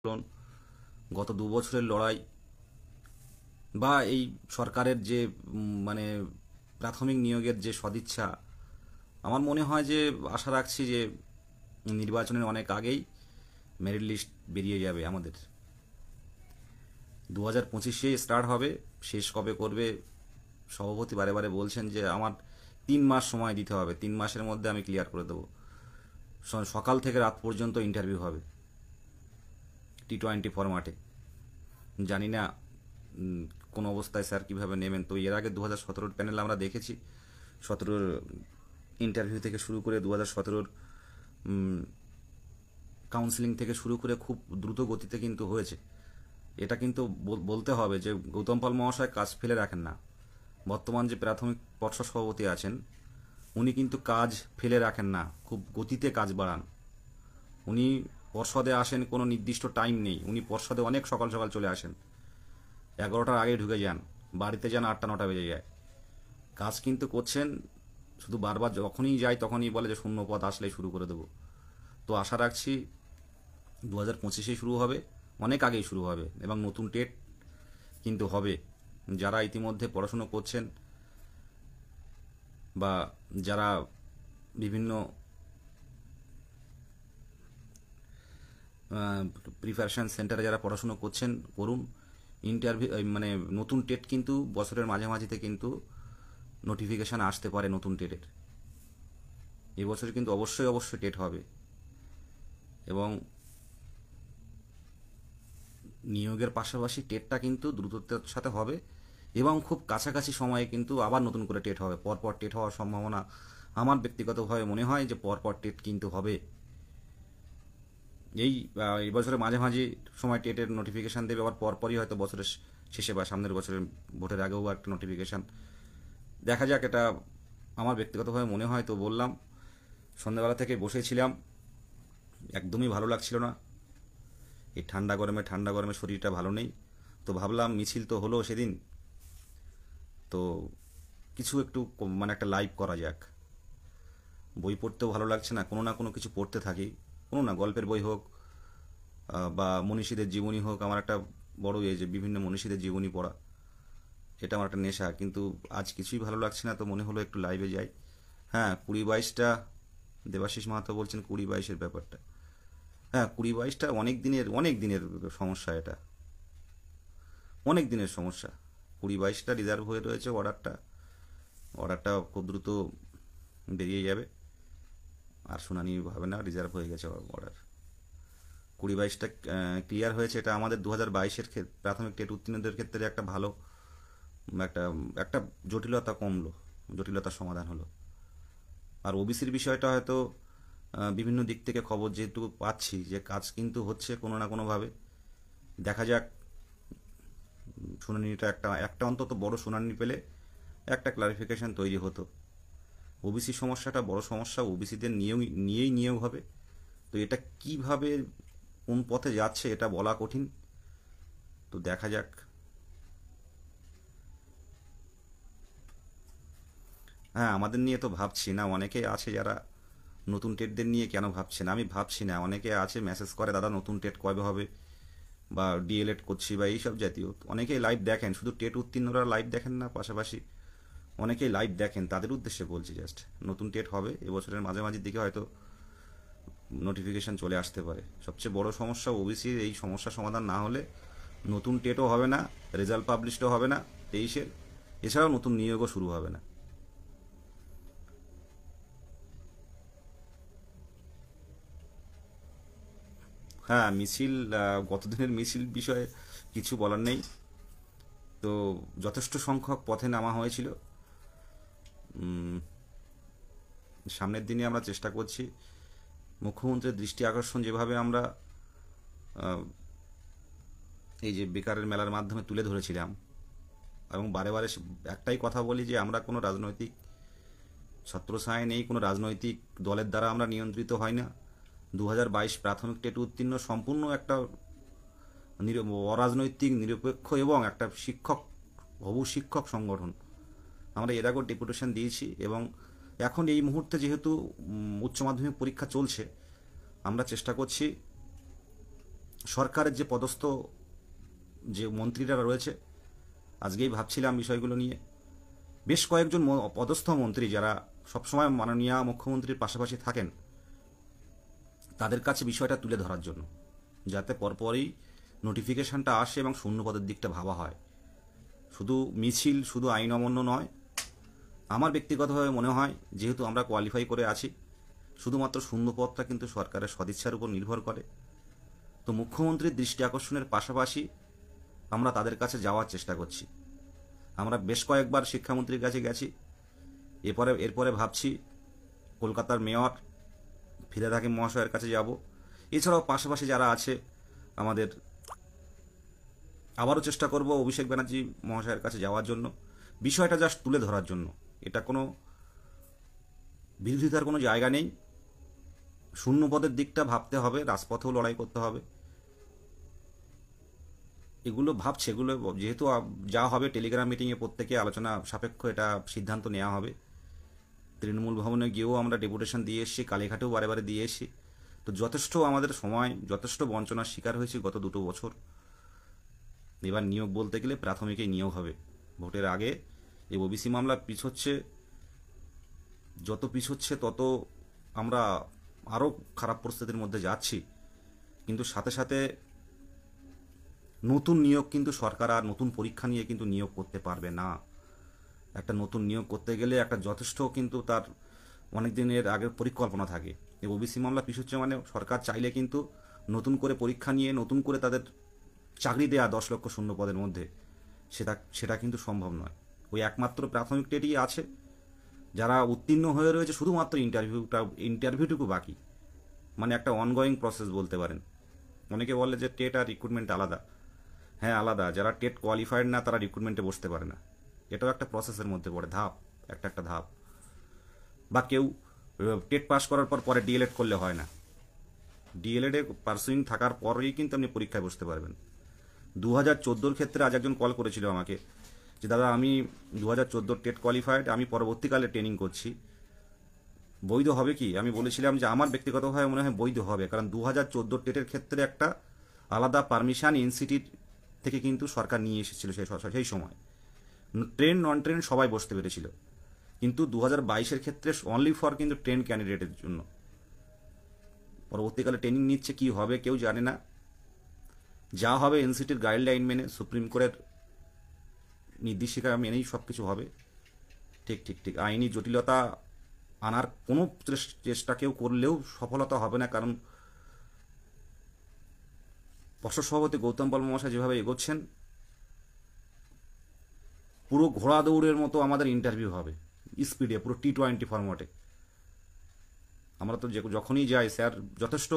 আন্দোলন, গত 2 বছরের লড়াই বা এই সরকারের যে মানে প্রাথমিক নিয়োগের যে সদিচ্ছা, আমার মনে হয় যে আশা রাখছি যে নির্বাচনের অনেক আগেই মেরিট লিস্ট বেরিয়ে যাবে আমাদের। 2025-এ স্টার্ট হবে, শেষ কবে করবে সভাপতি বারে বারে বলছেন যে আমার 3 মাস সময় দিতে হবে, 3 মাসের মধ্যে আমি ক্লিয়ার করে দেবো। সকাল থেকে রাত পর্যন্ত ইন্টারভিউ হবে T20 ফরম্যাটে। জানি না কোন অবস্থায় স্যার কিভাবে নেবেন। তো এর আগে 2017 প্যানেল আমরা দেখেছি, 17 ইন্টারভিউ থেকে শুরু করে 2017 কাউন্সিলিং থেকে শুরু করে খুব দ্রুত গতিতে কিন্তু হয়েছে। এটা কিন্তু বলতে হবে যে গৌতম পাল মহাশয় কাজ ফেলে রাখেন না। বর্তমান যে প্রাথমিক পর্ষদ সভাপতি আছেন উনি কিন্তু কাজ ফেলে রাখেন না, খুব গতিতে কাজ বাড়ান। উনি পর্ষদে আসেন, কোনো নির্দিষ্ট টাইম নেই, উনি পর্ষদে অনেক সকাল সকাল চলে আসেন, 11টার আগে ঢুকে যান, বাড়িতে যান 8টা 9টা বেজে যায়। কাজ কিন্তু করছেন, শুধু বারবার যখনই যাই তখনই বলে যে শূন্য পদ আসলেই শুরু করে দেবো। তো আশা রাখছি 2025-এ শুরু হবে, অনেক আগেই শুরু হবে, এবং নতুন টেট কিন্তু হবে। যারা ইতিমধ্যে পড়াশুনো করছেন বা যারা বিভিন্ন প্রিপারেশন সেন্টারে যারা পড়াশুনো করছেন করুন। ইন্টারভিউ মানে নতুন টেট কিন্তু বছরের মাঝামাঝিতে কিন্তু নোটিফিকেশান আসতে পারে নতুন টেটের। এবছর কিন্তু অবশ্যই অবশ্যই টেট হবে, এবং নিয়োগের পাশাপাশি টেটটা কিন্তু দ্রুততার সাথে হবে, এবং খুব কাছাকাছি সময়ে কিন্তু আবার নতুন করে টেট হবে। পরপর টেট হওয়ার সম্ভাবনা আমার ব্যক্তিগতভাবে মনে হয় যে পরপর টেট কিন্তু হবে। এই বছরের মাঝামাঝি সময় টেটের নোটিফিকেশান দেবে, আবার পরপরই হয়তো বছরের শেষে বা সামনের বছরের ভোটের আগেও একটা নোটিফিকেশান। দেখা যাক, এটা আমার ব্যক্তিগতভাবে মনে হয়। তো বললাম, সন্ধ্যাবেলা থেকে বসেছিলাম, একদমই ভালো লাগছিল না। এই ঠান্ডা গরমে শরীরটা ভালো নেই। তো ভাবলাম মিছিল তো হলো সেদিন, তো কিছু একটু মানে একটা লাইভ করা যাক। বই পড়তেও ভালো লাগছে না, কোনো না কোনো কিছু পড়তে থাকি। কোনো না, গল্পের বই হোক বা মনীষীদের জীবনী হোক, আমার একটা বড় যে বিভিন্ন মনীষীদের জীবনী পড়া, এটা আমার একটা নেশা। কিন্তু আজ কিছুই ভালো লাগছে না, তো মনে হলো একটু লাইভে যাই। হ্যাঁ, 20-22টা দেবাশিস মাহাতো বলছেন 20-22-এর ব্যাপারটা। হ্যাঁ, 20-22টা অনেক দিনের সমস্যা, এটা অনেক দিনের সমস্যা। 20-22টা রিজার্ভ হয়ে রয়েছে, অর্ডারটা খুব দ্রুত বেরিয়ে যাবে। আর শুনানি হবে না, রিজার্ভ হয়ে গেছে অর্ডার। 20-22টা ক্লিয়ার হয়েছে, এটা আমাদের 2022-এর প্রাথমিক টেট উত্তীর্ণদের ক্ষেত্রে একটা ভালো একটা একটা জটিলতা কমলো, জটিলতার সমাধান হলো। আর ওবিসির বিষয়টা হয়তো বিভিন্ন দিক থেকে খবর যেহেতু পাচ্ছি যে কাজ কিন্তু হচ্ছে কোনো না কোনোভাবে। দেখা যাক, শুনানিটা একটা একটা অন্তত বড় শুনানি পেলে একটা ক্লারিফিকেশন তৈরি হতো। ওবিসি সমস্যাটা বড় সমস্যা, ওবিসিদের নিয়েই নিয়োগ হবে। তো এটা কিভাবে কোন পথে যাচ্ছে এটা বলা কঠিন, তো দেখা যাক। হ্যাঁ, আমাদের নিয়ে তো ভাবছি না, অনেকে আছে যারা নতুন টেটদের নিয়ে কেন ভাবছে না, আমি ভাবছি না। অনেকে আছে মেসেজ করে, দাদা নতুন টেট কবে হবে, বা ডিএলএড করছি বা এইসব জাতীয়। অনেকেই লাইভ দেখেন, শুধু টেট উত্তীর্ণরা লাইভ দেখেন না, পাশাপাশি অনেকেই লাইভ দেখেন, তাদের উদ্দেশ্যে বলছি জাস্ট। নতুন টেট হবে এবছরের মাঝামাঝির দিকে, হয়তো নোটিফিকেশন চলে আসতে পারে। সবচেয়ে বড় সমস্যা ওবিসির, এই সমস্যা সমাধান না হলে নতুন টেটও হবে না, রেজাল্ট পাবলিশডও হবে না 23-এর, এছাড়াও নতুন নিয়োগও শুরু হবে না। হ্যাঁ, মিছিল, গতদিনের মিছিল বিষয়ে কিছু বলার নেই। তো যথেষ্ট সংখ্যক পথে নামা হয়েছিল। সামনের দিনে আমরা চেষ্টা করছি মুখ্যমন্ত্রীর দৃষ্টি আকর্ষণ যেভাবে আমরা এই যে বেকারের মেলার মাধ্যমে তুলে ধরেছিলাম, এবং বারে বারে একটাই কথা বলি যে আমরা কোনো রাজনৈতিক ছত্রছায়ায় নেই, কোনো রাজনৈতিক দলের দ্বারা আমরা নিয়ন্ত্রিত হয় না। 2022 প্রাথমিক টেট উত্তীর্ণ সম্পূর্ণ একটা অরাজনৈতিক, নিরপেক্ষ এবং একটা হবু শিক্ষক সংগঠন। আমরা এর আগেও ডেপুটেশন দিয়েছি, এবং এখন এই মুহূর্তে যেহেতু উচ্চ মাধ্যমিক পরীক্ষা চলছে, আমরা চেষ্টা করছি সরকারের যে পদস্থ যে মন্ত্রীরা রয়েছে, আজকেই ভাবছিলাম বিষয়গুলো নিয়ে, বেশ কয়েকজন পদস্থ মন্ত্রী যারা সবসময় মাননীয় মুখ্যমন্ত্রীর পাশাপাশি থাকেন, তাদের কাছে বিষয়টা তুলে ধরার জন্য, যাতে পরপরই নোটিফিকেশনটা আসে এবং শূন্যপদের দিকটা ভাবা হয়। শুধু মিছিল, শুধু আইন অমান্য নয়। আমার ব্যক্তিগতভাবে মনে হয়, যেহেতু আমরা কোয়ালিফাই করে আছি, শুধুমাত্র শূন্যপদটা কিন্তু সরকারের সদিচ্ছার উপর নির্ভর করে। তো মুখ্যমন্ত্রীর দৃষ্টি আকর্ষণের পাশাপাশি আমরা তাদের কাছে যাওয়ার চেষ্টা করছি। আমরা বেশ কয়েকবার শিক্ষামন্ত্রীর কাছে গেছি, এরপরে ভাবছি কলকাতার মেয়র ফিরহাদ হাকিম মহাশয়ের কাছে যাব। এছাড়াও পাশাপাশি যারা আছে আমাদের, আবারও চেষ্টা করব অভিষেক ব্যানার্জি মহাশয়ের কাছে যাওয়ার জন্য, বিষয়টা জাস্ট তুলে ধরার জন্য। এটা কোনো বিরোধিতার কোনো জায়গা নেই। শূন্যপদের দিকটা ভাবতে হবে, রাজপথেও লড়াই করতে হবে। এগুলো ভাবছে, এগুলো যেহেতু যা হবে টেলিগ্রাম মিটিংয়ে প্রত্যেকে আলোচনা সাপেক্ষ এটা সিদ্ধান্ত নেওয়া হবে। তৃণমূল ভবনে গিয়েও আমরা ডেপুটেশন দিয়ে এসেছি, কালীঘাটেও বারে বারে দিয়ে এসেছি। তো যথেষ্ট আমাদের সময়, যথেষ্ট বঞ্চনার শিকার হয়েছি গত 2 বছর। এবার নিয়োগ বলতে গেলে প্রাথমিকেই নিয়োগ হবে। ভোটের আগে এই ওবিসি মামলা পিছোচ্ছে, যত পিছোচ্ছে তত আমরা আরও খারাপ পরিস্থিতির মধ্যে যাচ্ছি। কিন্তু সাথে সাথে নতুন নিয়োগ কিন্তু সরকার আর নতুন পরীক্ষা নিয়ে কিন্তু নিয়োগ করতে পারবে না। একটা নতুন নিয়োগ করতে গেলে একটা যথেষ্ট কিন্তু তার অনেক দিনের আগের পরিকল্পনা থাকে। এই ওবিসি মামলা পিছুচ্ছে মানে সরকার চাইলে কিন্তু নতুন করে পরীক্ষা নিয়ে নতুন করে তাদের চাকরি দেয়া 10 লক্ষ শূন্য পদের মধ্যে সেটা কিন্তু সম্ভব নয়। ওই একমাত্র প্রাথমিক টেটই আছে, যারা উত্তীর্ণ হয়ে রয়েছে শুধুমাত্র ইন্টারভিউটুকু বাকি, মানে একটা অনগোয়িং প্রসেস বলতে পারেন। অনেকে বলে যে টেট আর রিক্রুটমেন্ট আলাদা। হ্যাঁ আলাদা, যারা টেট কোয়ালিফাইড না তারা রিক্রুটমেন্টে বসতে পারে না। এটাও একটা প্রসেসের মধ্যে পড়ে, ধাপ, একটা ধাপ। বা কেউ টেট পাস করার পরে ডিএলএড করলে হয় না, ডিএলএডে পার্সুইং থাকার পরেই কিন্তু আপনি পরীক্ষায় বসতে পারবেন। 2014 ক্ষেত্রে আজ একজন কল করেছিল আমাকে যে দাদা আমি 2014 টেট কোয়ালিফাইড, আমি পরবর্তীকালে ট্রেনিং করছি, বৈধ হবে কি? আমি বলেছিলাম যে আমার ব্যক্তিগতভাবে মনে হয় বৈধ হবে, কারণ 2014 টেটের ক্ষেত্রে একটা আলাদা পারমিশন এনসিটির থেকে কিন্তু সরকার নিয়ে এসেছিল সেই সময়। ট্রেন নন ট্রেন সবাই বসতে পেরেছিল, কিন্তু 2022-এর ক্ষেত্রে অনলি ফর কিন্তু ট্রেন ক্যান্ডিডেটের জন্য। পরবর্তীকালে ট্রেনিং নিচ্ছে, কি হবে কেউ জানে না। যা হবে এনসিটির গাইডলাইন মেনে, সুপ্রিম কোর্টের নির্দেশিকা মেনেই সব কিছু হবে। ঠিক আইনি জটিলতা আনার কোনো চেষ্টা কেউ করলেও সফলতা হবে না, কারণ পর্ষদ সভাপতি গৌতম পাল মহাশয় যেভাবে এগোচ্ছেন, পুরো ঘোড়া দৌড়ের মতো আমাদের ইন্টারভিউ হবে, স্পিডে, পুরো T20 ফরম্যাটে। আমরা তো যখনই যাই স্যার যথেষ্ট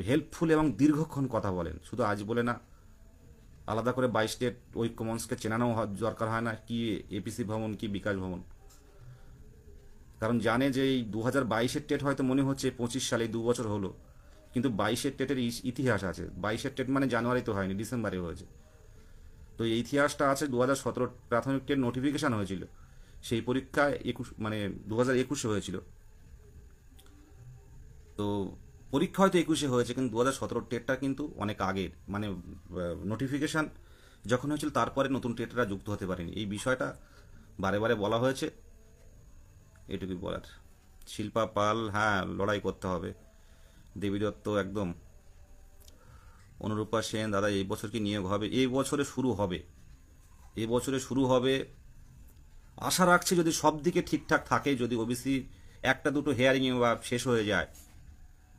হেল্পফুল এবং দীর্ঘক্ষণ কথা বলেন, শুধু আজ বলে না, আলাদা করে 22 স্টেট ঐক্য মঞ্চকে চেনানো দরকার হয় না কি এপিসি ভবন কি বিকাশ ভবন, কারণ জানে যে এই 2022-এর টেট হয়তো মনে হচ্ছে 25 সালে 2 বছর হলো, কিন্তু 22-এর টেটের ইতিহাস আছে। 22-এর টেট মানে জানুয়ারিতে হয়নি, ডিসেম্বরে হয়েছে। তো এই ইতিহাসটা আছে। 2017 প্রাথমিক টেট নোটিফিকেশান হয়েছিল, সেই পরীক্ষা 2021-এ হয়েছিল। তো পরীক্ষা হয়তো 21-এ হয়েছে, কিন্তু 2017 টেটটা কিন্তু অনেক আগের, মানে নোটিফিকেশান যখন হয়েছিল তারপরে নতুন টেটরা যুক্ত হতে পারেনি। এই বিষয়টা বারে বারে বলা হয়েছে, এটুকুই বলার। শিল্পা পাল, হ্যাঁ লড়াই করতে হবে। দেবী দত্ত একদম। অনুরূপা সেন, দাদা এই বছর কি নিয়োগ হবে? এই বছরে শুরু হবে। আশা রাখছি যদি সব দিকে ঠিকঠাক থাকে, যদি ওবিসি একটা দুটো হেয়ারিং বা শেষ হয়ে যায়,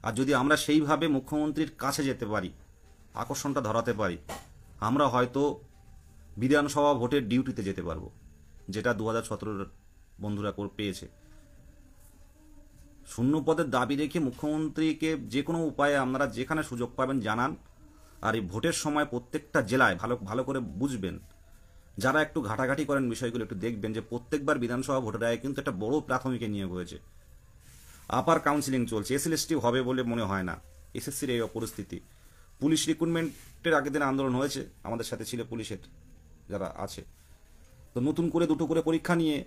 আর যদি আমরা সেইভাবে মুখ্যমন্ত্রীর কাছে যেতে পারি, আকর্ষণটা ধরাতে পারি, আমরা হয়তো বিধানসভা ভোটের ডিউটিতে যেতে পারবো, যেটা 2017 বন্ধুরা পেয়েছে। শূন্য পদের দাবি রেখে মুখ্যমন্ত্রীকে যে কোনো উপায়ে আপনারা যেখানে সুযোগ পাবেন জানান। আর এই ভোটের সময় প্রত্যেকটা জেলায় ভালো করে বুঝবেন, যারা একটু ঘাটাঘাটি করেন বিষয়গুলো একটু দেখবেন যে প্রত্যেকবার বিধানসভা ভোটের আগে কিন্তু একটা বড় প্রাথমিকে নিয়োগ হয়েছে, আপার কাউন্সিলিং চলছে। এসএলএসটি হবে বলে মনে হয় না, এসএসসির এই পরিস্থিতি। পুলিশ রিক্রুটমেন্টের আগের দিন আন্দোলন হয়েছে, আমাদের সাথে ছিল পুলিশের যারা আছে। তো নতুন করে দুটো করে পরীক্ষা নিয়ে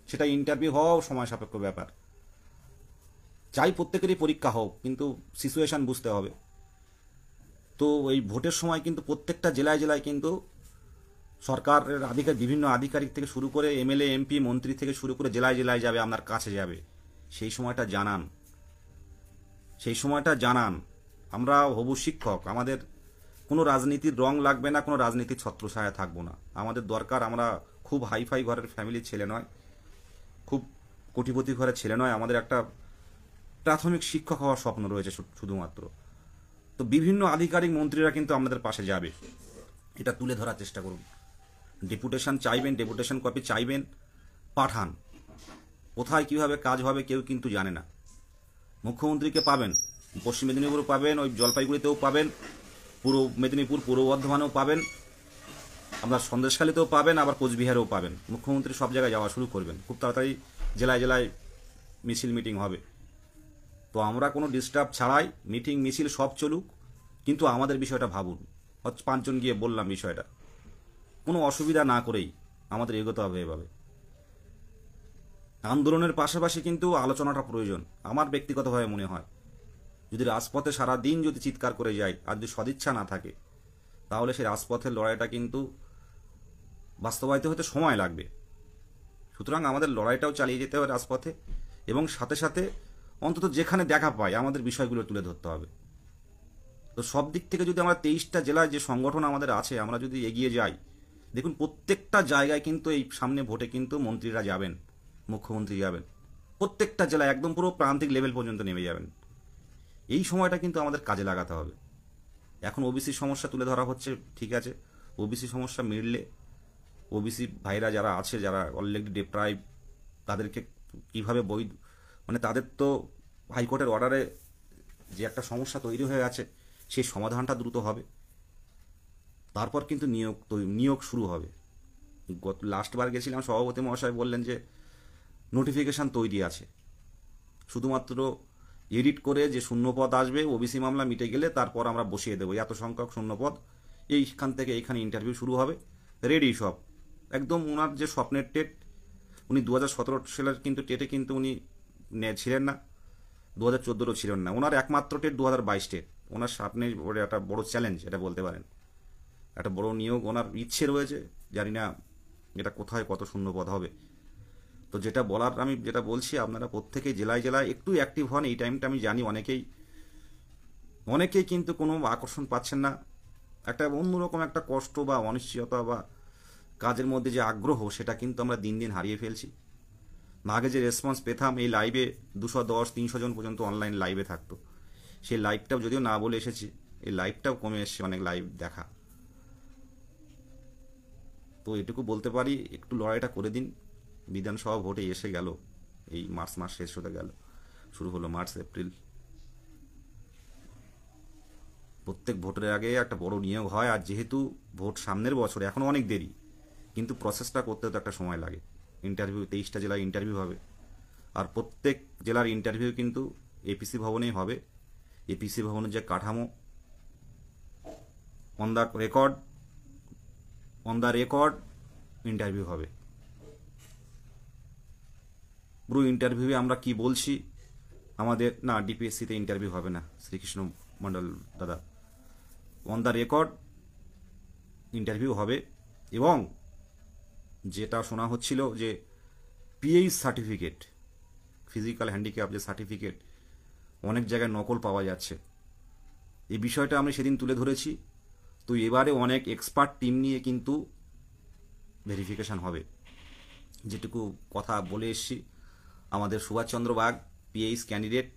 সেটা ইন্টারভিউ হওয়াও সময় সাপেক্ষ ব্যাপার। চাই প্রত্যেকেরই পরীক্ষা হোক, কিন্তু সিচুয়েশন বুঝতে হবে। তো এই ভোটের সময় কিন্তু প্রত্যেকটা জেলায় জেলায় কিন্তু সরকারের বিভিন্ন আধিকারিক থেকে শুরু করে এমএলএ এমপি মন্ত্রী থেকে শুরু করে জেলায় জেলায় যাবে, আপনার কাছে যাবে। সেই সময়টা জানান আমরা হবু শিক্ষক, আমাদের কোনো রাজনীতির রং লাগবে না, কোনো রাজনীতির ছত্রছায়া থাকবো না। আমাদের দরকার, আমরা খুব হাইফাই ঘরের ফ্যামিলির ছেলে নয়, খুব কোটিপতি ঘরের ছেলে নয়, আমাদের একটা প্রাথমিক শিক্ষক হওয়ার স্বপ্ন রয়েছে শুধুমাত্র। তো বিভিন্ন আধিকারিক মন্ত্রীরা কিন্তু আমাদের পাশে যাবে, এটা তুলে ধরার চেষ্টা করুন। ডেপুটেশন চাইবেন, ডেপুটেশন কপি চাইবেন, পাঠান। কোথায় কিভাবে কাজ হবে কেউ কিন্তু জানে না। মুখ্যমন্ত্রীকে পাবেন, পশ্চিম মেদিনীপুরও পাবেন, ওই জলপাইগুড়িতেও পাবেন, পূর্ব মেদিনীপুর পূর্ব বর্ধমানেও পাবেন, আপনার সন্দেশখালীতেও পাবেন, আবার কোচবিহারেও পাবেন। মুখ্যমন্ত্রী সব জায়গায় যাওয়া শুরু করবেন, খুব তাড়াতাড়ি জেলায় জেলায় মিছিল মিটিং হবে। তো আমরা কোনো ডিস্টার্ব ছাড়াই মিটিং মিছিল সব চলুক, কিন্তু আমাদের বিষয়টা ভাবুন। 5 জন গিয়ে বললাম বিষয়টা, কোনো অসুবিধা না করেই আমাদের এগোতে হবে এভাবে। আন্দোলনের পাশাপাশি কিন্তু আলোচনাটা প্রয়োজন, আমার ব্যক্তিগতভাবে মনে হয়। যদি রাজপথে সারা দিন যদি চিৎকার করে যায় আর যদি সদিচ্ছা না থাকে, তাহলে সেই রাজপথের লড়াইটা কিন্তু বাস্তবায়িত হতে সময় লাগবে। সুতরাং আমাদের লড়াইটাও চালিয়ে যেতে হবে রাজপথে, এবং সাথে সাথে অন্তত যেখানে দেখা পাই আমাদের বিষয়গুলো তুলে ধরতে হবে। তো সব দিক থেকে যদি আমরা 23টা জেলায় যে সংগঠন আমাদের আছে, আমরা যদি এগিয়ে যাই, দেখুন প্রত্যেকটা জায়গায় কিন্তু এই সামনে ভোটে কিন্তু মন্ত্রীরা যাবেন, মুখ্যমন্ত্রী যাবেন, প্রত্যেকটা জেলায় একদম পুরো প্রান্তিক লেভেল পর্যন্ত নেমে যাবেন। এই সময়টা কিন্তু আমাদের কাজে লাগাতে হবে। এখন ওবিসি সমস্যা তুলে ধরা হচ্ছে, ঠিক আছে, ওবিসি সমস্যা মিটলে ওবিসি ভাইরা যারা আছে, যারা অলরেডি ডিপ্রাইভ, তাদেরকে কিভাবে মানে তাদের তো হাইকোর্টের অর্ডারে যে একটা সমস্যা তৈরি হয়ে আছে, সেই সমাধানটা দ্রুত হবে। তারপর কিন্তু নিয়োগ শুরু হবে। লাস্টবার গেছিলাম, সভাপতি মহাশয় বললেন যে নোটিফিকেশান তৈরি আছে, শুধুমাত্র এডিট করে যে শূন্যপদ আসবে, ওবিসি মামলা মিটে গেলে তারপর আমরা বসিয়ে দেবো এত সংখ্যক শূন্যপদ, এইখান থেকে এইখানে ইন্টারভিউ শুরু হবে, রেডি সব। একদম ওনার যে স্বপ্নের টেট, উনি 2017 সালের কিন্তু টেটে কিন্তু উনি ছিলেন না, 2014 ছিলেন না, ওনার একমাত্র টেট 2022 টেট। ওনার সামনে একটা বড় চ্যালেঞ্জ, এটা বলতে পারেন, একটা বড় নিয়োগ ওনার ইচ্ছে রয়েছে। জানি না এটা কোথায় কত শূন্যপদ হবে। তো যেটা বলার, আমি যেটা বলছি, আপনারা প্রত্যেকেই জেলায় জেলায় একটু অ্যাক্টিভ হন। এই টাইমটা আমি জানি অনেকেই কিন্তু কোনো আকর্ষণ পাচ্ছেন না, একটা অন্যরকম একটা কষ্ট বা অনিশ্চয়তা বা কাজের মধ্যে যে আগ্রহ, সেটা কিন্তু আমরা দিন দিন হারিয়ে ফেলছি। আগে যে রেসপন্স পেতাম, এই লাইভে 210-300 জন পর্যন্ত অনলাইন লাইভে থাকতো, সেই লাইভটাও যদিও না বলে এসেছি, এই লাইভটাও কমে এসছে, অনেক লাইভ দেখা। তো এটুকু বলতে পারি, একটু লড়াইটা করে দিন। বিধানসভা ভোটে এসে গেল, এই মার্চ মাস শেষ হতে গেল, শুরু হলো মার্চ এপ্রিল। প্রত্যেক ভোটের আগে একটা বড় নিয়োগ হয়, আর যেহেতু ভোট সামনের বছরে, এখনো অনেক দেরি, কিন্তু প্রসেসটা করতে তো একটা সময় লাগে। ইন্টারভিউ 23টা জেলায় ইন্টারভিউ হবে, আর প্রত্যেক জেলার ইন্টারভিউ কিন্তু এপিসি ভবনেই হবে। এপিসি ভবনের যে কাঠামো, অন দ্য রেকর্ড ইন্টারভিউ হবে। পুরো ইন্টারভিউয়ে আমরা কি বলছি, আমাদের না ডিপিএসসিতে ইন্টারভিউ হবে না, শ্রীকৃষ্ণ মণ্ডল দাদা, অন দ্য রেকর্ড ইন্টারভিউ হবে। এবং যেটা শোনা হচ্ছিল যে পিএইচ সার্টিফিকেট, ফিজিক্যাল হ্যান্ডিক্যাপ যে সার্টিফিকেট, অনেক জায়গায় নকল পাওয়া যাচ্ছে, এই বিষয়টা আমি সেদিন তুলে ধরেছি। তো এবারে অনেক এক্সপার্ট টিম নিয়ে কিন্তু ভেরিফিকেশান হবে, যেটুকু কথা বলে এসছি। আমাদের সুভাষচন্দ্র বাগ পিএইচ ক্যান্ডিডেট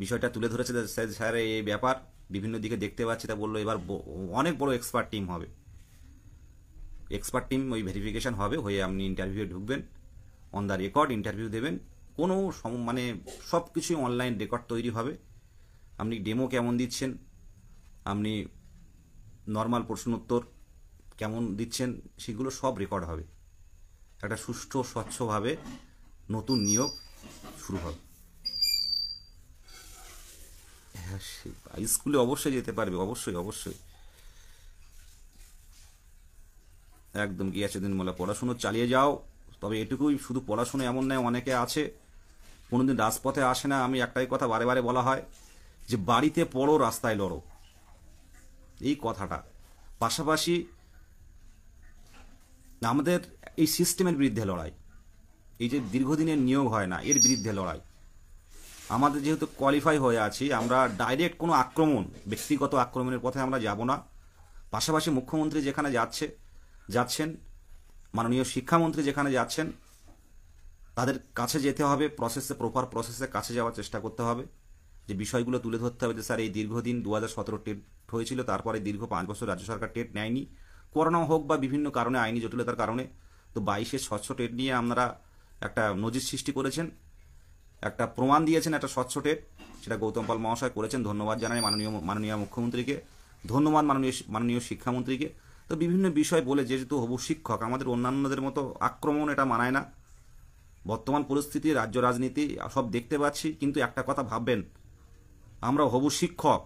বিষয়টা তুলে ধরেছে, স্যার এই ব্যাপার বিভিন্ন দিকে দেখতে পাচ্ছি, তা বললো এবার অনেক বড় এক্সপার্ট টিম হবে। এক্সপার্ট টিম ওই ভেরিফিকেশান হবে, হয়ে আপনি ইন্টারভিউয়ে ঢুকবেন, অন দ্য রেকর্ড ইন্টারভিউ দেবেন। কোনো মানে সব কিছুই অনলাইন রেকর্ড তৈরি হবে। আপনি ডেমো কেমন দিচ্ছেন, আপনি নর্মাল প্রশ্নোত্তর কেমন দিচ্ছেন, সেগুলো সব রেকর্ড হবে। একটা সুষ্ঠু স্বচ্ছভাবে নতুন নিয়োগ শুরু হবে। হ্যাঁ, স্কুলে অবশ্যই যেতে পারবে, অবশ্যই অবশ্যই, একদম গিয়েছে দিন মোলা, পড়াশুনো চালিয়ে যাও। তবে এটুকুই, শুধু পড়াশুনো এমন নয়, অনেকে আছে কোনোদিন রাজপথে আসে না। আমি একটাই কথা বারে বারে বলা হয় যে বাড়িতে পড়ো, রাস্তায় লড়ো। এই কথাটা। পাশাপাশি আমাদের এই সিস্টেমের বিরুদ্ধে লড়াই, এই যে দীর্ঘদিনের নিয়োগ হয় না এর বিরুদ্ধে লড়াই। আমাদের যেহেতু কোয়ালিফাই হয়ে আছি, আমরা ডাইরেক্ট কোনো আক্রমণ, ব্যক্তিগত আক্রমণের পথে আমরা যাব না। পাশাপাশি মুখ্যমন্ত্রী যেখানে যাচ্ছেন, মাননীয় শিক্ষামন্ত্রী যেখানে যাচ্ছেন, তাদের কাছে যেতে হবে, প্রপার প্রসেসে কাছে যাওয়ার চেষ্টা করতে হবে, যে বিষয়গুলো তুলে ধরতে হবে যে স্যার এই দীর্ঘদিন 2017 টেট হয়েছিল, তারপরে দীর্ঘ 5 বছর রাজ্য সরকার টেট নেয়নি, করোনা হোক বা বিভিন্ন কারণে, আইনি জটিলতার কারণে। তো 22-এর স্বচ্ছ টেট নিয়ে আপনারা একটা নজির সৃষ্টি করেছেন, একটা প্রমাণ দিয়েছেন, একটা স্বচ্ছ টেট, সেটা গৌতম পাল মহাশয় করেছেন। ধন্যবাদ জানাই মাননীয় মুখ্যমন্ত্রীকে, ধন্যবাদ মাননীয় শিক্ষামন্ত্রীকে। তো বিভিন্ন বিষয় বলে, যেহেতু হবু শিক্ষক, আমাদের অন্যান্যদের মতো আক্রমণ এটা মানায় না। বর্তমান পরিস্থিতি, রাজ্য রাজনীতি সব দেখতে পাচ্ছি, কিন্তু একটা কথা ভাববেন, আমরা হবু শিক্ষক,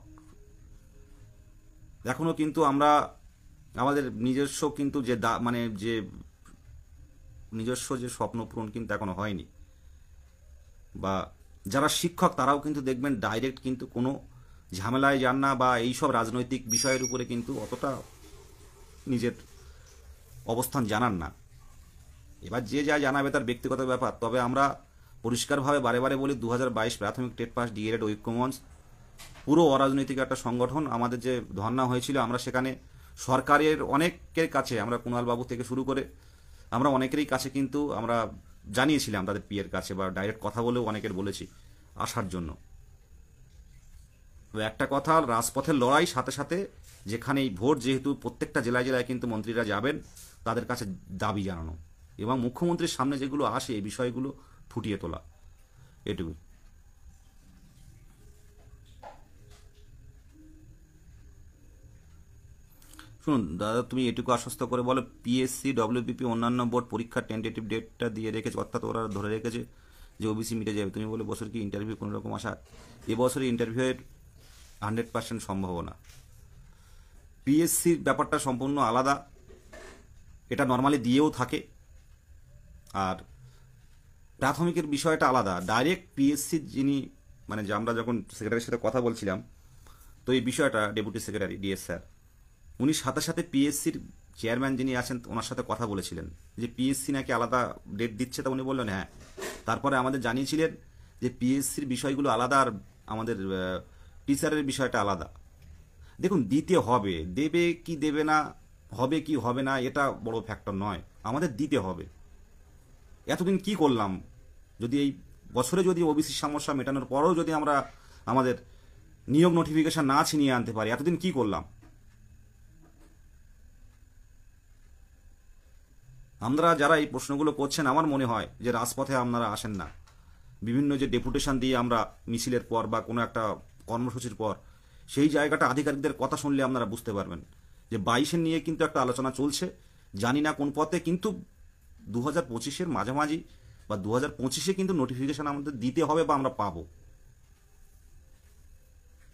এখনো কিন্তু আমরা আমাদের নিজস্ব কিন্তু যে যে নিজস্ব যে স্বপ্ন পূরণ কিন্তু এখনো হয়নি। বা যারা শিক্ষক তারাও কিন্তু দেখবেন ডাইরেক্ট কিন্তু কোনো ঝামেলায় যান না, বা এইসব রাজনৈতিক বিষয়ের উপরে কিন্তু অতটা নিজের অবস্থান জানান না। এবার যে যা জানাবে তার ব্যক্তিগত ব্যাপার। তবে আমরা পরিষ্কারভাবে বারে বারে বলি, 2022 প্রাথমিক টেট পাস ডিএলএড ঐক্যমঞ্চ পুরো অরাজনৈতিক একটা সংগঠন। আমাদের যে ধর্ণা হয়েছিল, আমরা সেখানে সরকারের অনেকের কাছে, আমরা কুণালবাবু থেকে শুরু করে আমরা অনেকেরই কাছে কিন্তু আমরা জানিয়েছিলাম, তাদের পিএর কাছে, বা ডাইরেক্ট কথা বলেও অনেকের বলেছি আসার জন্য। তো একটা কথা, রাজপথের লড়াই, সাথে সাথে যেখানে এই ভোট, যেহেতু প্রত্যেকটা জেলায় জেলায় কিন্তু মন্ত্রীরা যাবেন, তাদের কাছে দাবি জানানো এবং মুখ্যমন্ত্রীর সামনে যেগুলো আসে এই বিষয়গুলো ফুটিয়ে তোলা, এটুকুই। শুনুন দাদা, তুমি এটুকু আশ্বস্ত করে বলো, পিএসসি, ডব্লিউবিপি, অন্যান্য বোর্ড পরীক্ষার টেন্টেটিভ ডেটটা দিয়ে রেখেছে, অর্থাৎ ওরা ধরে রেখেছে যে ওবিসি মিটে যাবে। তুমি বলে বছর কি ইন্টারভিউ কোনো রকম আসা? এবছরে ইন্টারভিউয়ের 100% সম্ভাবনা। পিএসসির ব্যাপারটা সম্পূর্ণ আলাদা, এটা নর্মালি দিয়েও থাকে। আর প্রাথমিকের বিষয়টা আলাদা। ডাইরেক্ট পিএসসির যিনি, মানে যে আমরা যখন সেক্রেটারির সাথে কথা বলছিলাম, তো এই বিষয়টা ডেপুটি সেক্রেটারি ডিএস স্যার, উনি সাথে সাথে পিএসসির চেয়ারম্যান যিনি আছেন ওনার সাথে কথা বলেছিলেন যে পিএসসি নাকি আলাদা ডেট দিচ্ছে। তা উনি বললেন হ্যাঁ। তারপরে আমাদের জানিয়েছিলেন যে পিএসসির বিষয়গুলো আলাদা, আর আমাদের টিচারের বিষয়টা আলাদা। দেখুন, দিতে হবে, দেবে কি দেবে না, হবে কি হবে না, এটা বড় ফ্যাক্টর নয়, আমাদের দিতে হবে। এতদিন কি করলাম? যদি এই বছরে যদি ওবিসি সমস্যা মেটানোর পরেও যদি আমরা আমাদের নিয়োগ নোটিফিকেশন না ছিনিয়ে আনতে পারি, এতদিন কি করলাম? আমরা যারা এই প্রশ্নগুলো করছেন, আমার মনে হয় যে রাজপথে আপনারা আসেন না। বিভিন্ন যে ডেপুটেশন দিয়ে আমরা মিছিলের পর বা কোনো একটা কর্মসূচির পর, সেই জায়গাটা আধিকারিকদের কথা শুনলে আপনারা বুঝতে পারবেন যে 22-এর নিয়ে কিন্তু একটা আলোচনা চলছে, জানি না কোন পথে, কিন্তু 2025-এর মাঝামাঝি বা 2025-এ কিন্তু নোটিফিকেশন আমাদের দিতে হবে বা আমরা পাবো।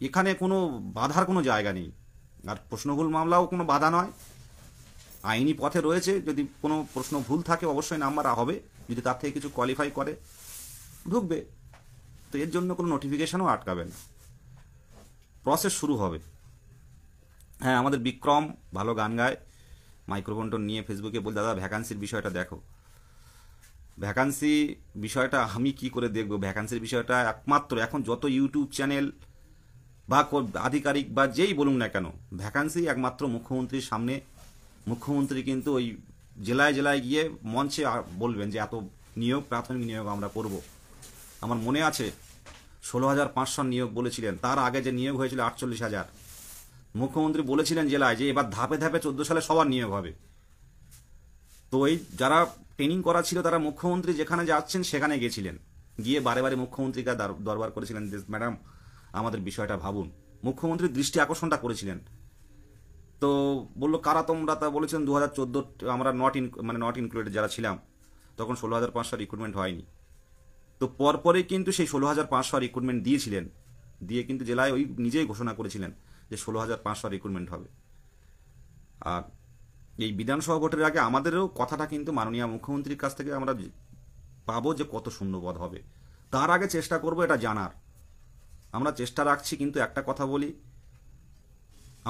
এখানে কোনো বাধার কোনো জায়গা নেই। আর প্রশ্নভুল মামলাও কোনো বাধা নয়, আইনি পথে রয়েছে। যদি কোনো প্রশ্ন ভুল থাকে অবশ্যই নাম্বার হবে, যদি তার থেকে কিছু কোয়ালিফাই করে ঢুকবে। তো এর জন্য কোনো নোটিফিকেশনও আটকাবে না, প্রসেস শুরু হবে। হ্যাঁ, আমাদের বিক্রম ভালো গান গায়, মাইক্রোফোনটা নিয়ে ফেসবুকে বল, দাদা ভ্যাকান্সির বিষয়টা দেখো। ভ্যাকান্সি বিষয়টা আমি কি করে দেখব? ভ্যাকান্সির বিষয়টা একমাত্র এখন যত ইউটিউব চ্যানেল বা আধিকারিক বা যেই বলুন না কেন, ভ্যাকান্সি একমাত্র মুখ্যমন্ত্রীর সামনে। মুখ্যমন্ত্রী কিন্তু ওই জেলায় জেলায় গিয়ে মঞ্চে বলবেন যে এত নিয়োগ, প্রাথমিক নিয়োগ আমরা করব। আমার মনে আছে 16,500 নিয়োগ বলেছিলেন, তার আগে যে নিয়োগ হয়েছিল 48,000। মুখ্যমন্ত্রী বলেছিলেন জেলায় যে এবার ধাপে ধাপে 14 সালে সবার নিয়োগ হবে। তো এই যারা ট্রেনিং করা ছিল তারা মুখ্যমন্ত্রী যেখানে যাচ্ছেন সেখানে গেছিলেন, গিয়ে বারে বারে মুখ্যমন্ত্রীকে দরবার করেছিলেন যে ম্যাডাম আমাদের বিষয়টা ভাবুন। মুখ্যমন্ত্রীর দৃষ্টি আকর্ষণটা করেছিলেন। তো বললো কারা তোমরা? তা বলেছেন 2014 আমরা নট ইনক্লুডেড যারা ছিলাম, তখন 16,500 রিক্রুটমেন্ট হয়নি। তো পরপরে কিন্তু সেই 16,500 রিক্রুটমেন্ট দিয়েছিলেন, দিয়ে কিন্তু জেলায় ওই নিজেই ঘোষণা করেছিলেন যে 16,500 রিক্রুটমেন্ট হবে। আর এই বিধানসভা ভোটের আগে আমাদেরও কথাটা কিন্তু মাননীয় মুখ্যমন্ত্রীর কাছ থেকে আমরা পাবো যে কত শূন্যপদ হবে। তার আগে চেষ্টা করব এটা জানার, আমরা চেষ্টা রাখছি। কিন্তু একটা কথা বলি,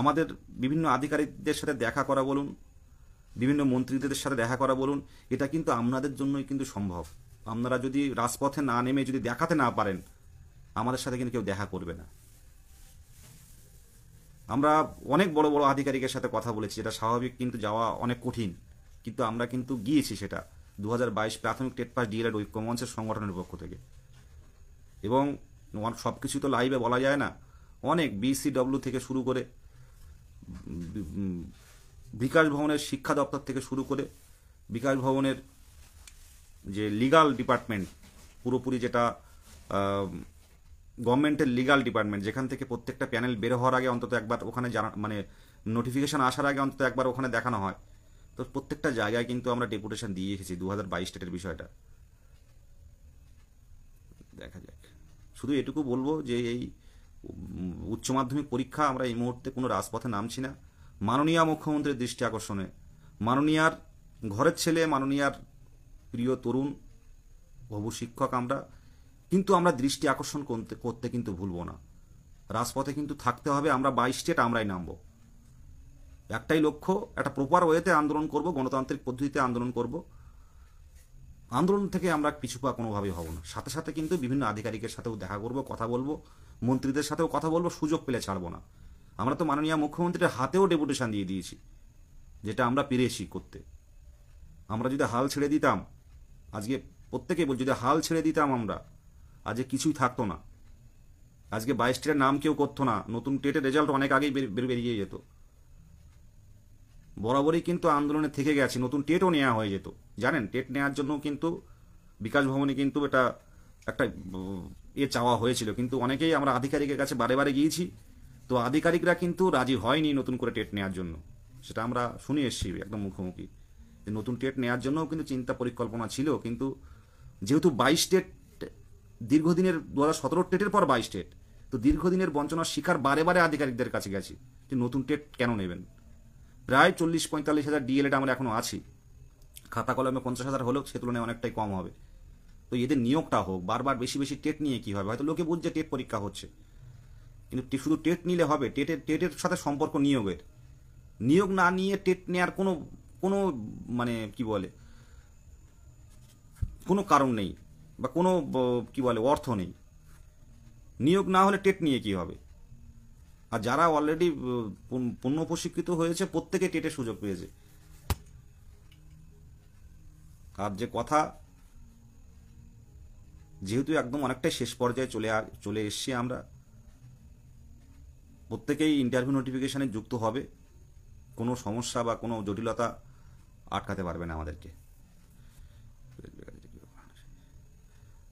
আমাদের বিভিন্ন আধিকারিকদের সাথে দেখা করা বলুন, বিভিন্ন মন্ত্রীদের সাথে দেখা করা বলুন, এটা কিন্তু আপনাদের জন্যই কিন্তু সম্ভব। আপনারা যদি রাজপথে না নেমে যদি দেখাতে না পারেন, আমাদের সাথে কিন্তু কেউ দেখা করবে না। আমরা অনেক বড় বড় আধিকারিকের সাথে কথা বলেছি, যেটা স্বাভাবিক, কিন্তু যাওয়া অনেক কঠিন, কিন্তু আমরা কিন্তু গিয়েছি। সেটা 2022 প্রাথমিক টেট পাস ডিএলএড ঐক্যমঞ্চের সংগঠনের পক্ষ থেকে। এবং সব কিছু তো লাইভে বলা যায় না, অনেক বিসিডব্লিউ থেকে শুরু করে বিকাশ ভবনের শিক্ষা দপ্তর থেকে শুরু করে বিকাশ ভবনের যে লিগাল ডিপার্টমেন্ট, পুরোপুরি যেটা গভর্নমেন্টের লিগাল ডিপার্টমেন্ট, যেখান থেকে প্রত্যেকটা প্যানেল বের হওয়ার আগে অন্তত একবার ওখানে জানা, মানে নোটিফিকেশন আসার আগে অন্তত একবার ওখানে দেখানো হয়। তো প্রত্যেকটা জায়গায় কিন্তু আমরা ডেপুটেশন দিয়ে এসেছি 2022 টেটের বিষয়টা। দেখা যাক। শুধু এটুকু বলবো যে এই উচ্চ মাধ্যমিক পরীক্ষা আমরা এই মুহূর্তে কোনো রাজপথে নামছি না। মাননীয় মুখ্যমন্ত্রীর দৃষ্টি আকর্ষণে, মাননীয়ার ঘরের ছেলে, মাননীয়ার প্রিয় তরুণ হবু শিক্ষক আমরা, কিন্তু আমরা দৃষ্টি আকর্ষণ করতে কিন্তু ভুলবো না। রাজপথে কিন্তু থাকতে হবে। আমরা 22 স্টেট আমরাই নামবো। একটাই লক্ষ্য, একটা প্রপার ওয়েতে আন্দোলন করব, গণতান্ত্রিক পদ্ধতিতে আন্দোলন করব। আন্দোলন থেকে আমরা পিছুপা কোনোভাবেই হব না। সাথে সাথে কিন্তু বিভিন্ন আধিকারিকের সাথেও দেখা করব, কথা বলবো, মন্ত্রীদের সাথেও কথা বলবো, সুযোগ পেলে ছাড়বো না। আমরা তো মাননীয় মুখ্যমন্ত্রীর হাতেও ডেপুটেশন দিয়ে দিয়েছি, যেটা আমরা পেরেছি করতে। আমরা যদি হাল ছেড়ে দিতাম, আজকে প্রত্যেকেই বল, যদি হাল ছেড়ে দিতাম আমরা, আজকে কিছুই থাকতো না। আজকে 22 টেটের নাম কেউ করতো না, নতুন টেটের রেজাল্ট অনেক আগেই বেরিয়ে যেত। বরাবরই কিন্তু আন্দোলনে থেকে গেছে, নতুন টেটও নেওয়া হয়ে যেত। জানেন, টেট নেওয়ার জন্য কিন্তু বিকাশ ভবনে কিন্তু এটা একটা চাওয়া হয়েছিল, কিন্তু অনেকেই আমরা আধিকারিকের কাছে বারে বারে গিয়েছি, তো আধিকারিকরা কিন্তু রাজি হয়নি নতুন করে টেট নেওয়ার জন্য। সেটা আমরা শুনে এসেছি একদম মুখোমুখি, যে নতুন টেট নেওয়ার জন্যও কিন্তু চিন্তা পরিকল্পনা ছিল, কিন্তু যেহেতু 22 টেট দীর্ঘদিনের 2017 টেটের পর 22 টেট, তো দীর্ঘদিনের বঞ্চনার শিকার বারে বারে আধিকারিকদের কাছে গেছি যে নতুন টেট কেন নেবেন। প্রায় 40-45 হাজার ডিএলএড আমরা এখনো আছি, খাতা কলমে 50,000 হলেও সে তুলনায় অনেকটাই কম হবে। তো এদের নিয়োগটা হোক, বারবার বেশি বেশি টেট নিয়ে কি হবে? হয়তো লোকে বুঝছে টেট পরীক্ষা হচ্ছে, কিন্তু শুধু টেট নিলে হবে? টেটের সাথে সম্পর্ক নিয়োগের, নিয়োগ না নিয়ে টেট নেওয়ার কোনো কোনো মানে কি বলে, কোনো কারণ নেই, বা কোনো কি বলে অর্থ নেই। নিয়োগ না হলে টেট নিয়ে কি হবে? আর যারা অলরেডি পূর্ণ প্রশিক্ষিত হয়েছে, প্রত্যেকে টেটের সুযোগ পেয়েছে। আর যে কথা, যেহেতু একদম অনেকটাই শেষ পর্যায়ে চলে এসছি আমরা, প্রত্যেকেই ইন্টারভিউ নোটিফিকেশনে যুক্ত হবে। কোনো সমস্যা বা কোনো জটিলতা আটকাতে পারবে না আমাদেরকে।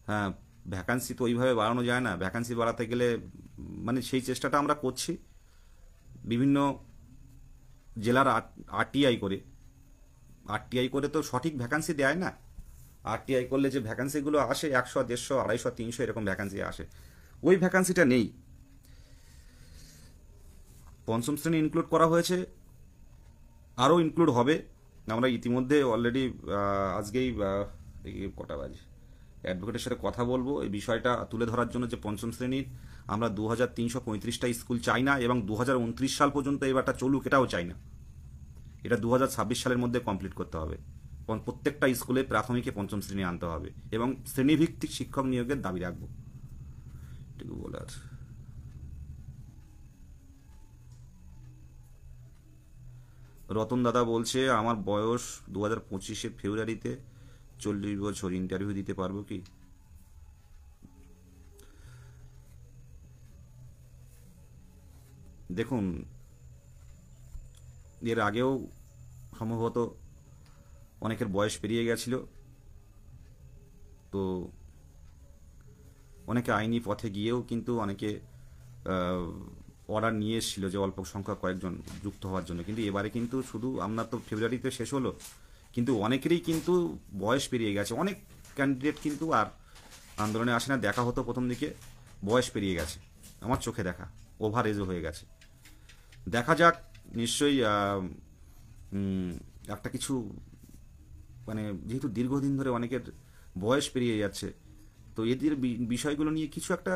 হ্যাঁ, ভ্যাকান্সি তো ওইভাবে বাড়ানো যায় না। ভ্যাকান্সি বাড়াতে গেলে মানে সেই চেষ্টাটা আমরা করছি, বিভিন্ন জেলার আরটিআই করে তো সঠিক ভ্যাকান্সি দেয় না। আরটিআই করলে যে ভ্যাকান্সিগুলো আসে 100, 150, 250, 300 এরকম ভ্যাকান্সি আসে, ওই ভ্যাকান্সিটা নেই। পঞ্চম শ্রেণী ইনক্লুড করা হয়েছে, আরও ইনক্লুড হবে। আমরা ইতিমধ্যে অলরেডি আজকেই কটা বাজে অ্যাডভোকেটের সাথে কথা বলবো এই বিষয়টা তুলে ধরার জন্য, যে পঞ্চম শ্রেণীর আমরা 2335টা স্কুল চাই না, এবং 2029 সাল পর্যন্ত এবারটা চলুক এটাও চাই না। এটা 2026 সালের মধ্যে কমপ্লিট করতে হবে। প্রত্যেকটা স্কুলে প্রাথমিকে পঞ্চম শ্রেণী আনতে হবে, এবং শ্রেণীভিত্তিক শিক্ষক নিয়োগের দাবি রাখবো। এটুকু বলার। রতন দাদা বলছে, আমার বয়স 2025 ফেব্রুয়ারিতে 40 বছর, ইন্টারভিউ দিতে পারবো কি? দেখুন, এর আগেও সম্ভবত অনেকের বয়স পেরিয়ে গেছিল, তো অনেকে আইনি পথে গিয়েও কিন্তু অনেকে অর্ডার নিয়ে এসেছিল যে অল্প সংখ্যক কয়েকজন যুক্ত হওয়ার জন্য, কিন্তু এবারে কিন্তু শুধু আপনার তো ফেব্রুয়ারিতে শেষ হলো, কিন্তু অনেকেরই কিন্তু বয়স পেরিয়ে গেছে। অনেক ক্যান্ডিডেট কিন্তু আর আন্দোলনে আসে না। দেখা হতো প্রথম দিকে, বয়স পেরিয়ে গেছে, আমার চোখে দেখা, ওভার এজও হয়ে গেছে। দেখা যাক, নিশ্চয়ই একটা কিছু, মানে যেহেতু দীর্ঘদিন ধরে অনেকের বয়স পেরিয়ে যাচ্ছে, তো এদের বিষয়গুলো নিয়ে কিছু একটা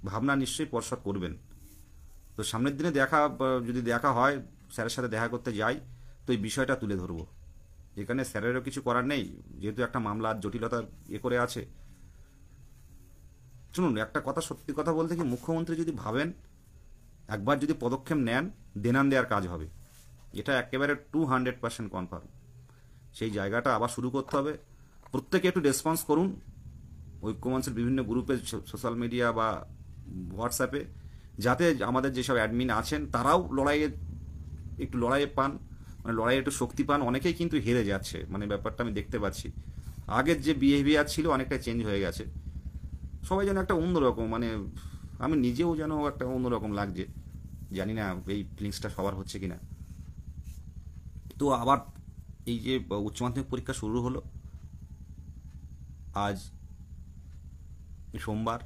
ভাবনা নিশ্চয়ই পর্ষদ করবেন। তো সামনের দিনে যদি দেখা হয়, স্যারের সাথে দেখা করতে যাই, তো এই বিষয়টা তুলে ধরবো। এখানে স্যারেরও কিছু করার নেই, যেহেতু একটা মামলার জটিলতা করে আছে। শুনুন, একটা কথা, সত্যি কথা বলতে কি, মুখ্যমন্ত্রী যদি ভাবেন, একবার যদি পদক্ষেপ নেন, দেনান দেওয়ার কাজ হবে। এটা একেবারে 200% কনফার্ম। সেই জায়গাটা আবার শুরু করতে হবে। প্রত্যেকে একটু রেসপন্স করুন, ঐক্যমঞ্চের বিভিন্ন গ্রুপে, সোশ্যাল মিডিয়া বা হোয়াটসঅ্যাপে, যাতে আমাদের যেসব অ্যাডমিন আছেন তারাও একটু লড়াইয়ে পান, মানে লড়াইয়ে একটু শক্তি পান। অনেকেই কিন্তু হেরে যাচ্ছে, মানে ব্যাপারটা আমি দেখতে পাচ্ছি। আগের যে বিহেভিয়ার ছিল অনেকটাই চেঞ্জ হয়ে গেছে। সবাই যেন একটা অন্যরকম, মানে আমি নিজেও যেন একটা অন্যরকম লাগছে। জানি না এই ফিলিংসটা সবার হচ্ছে কিনা। তো আবার এই যে উচ্চ মাধ্যমিক পরীক্ষা শুরু হলো আজ সোমবার,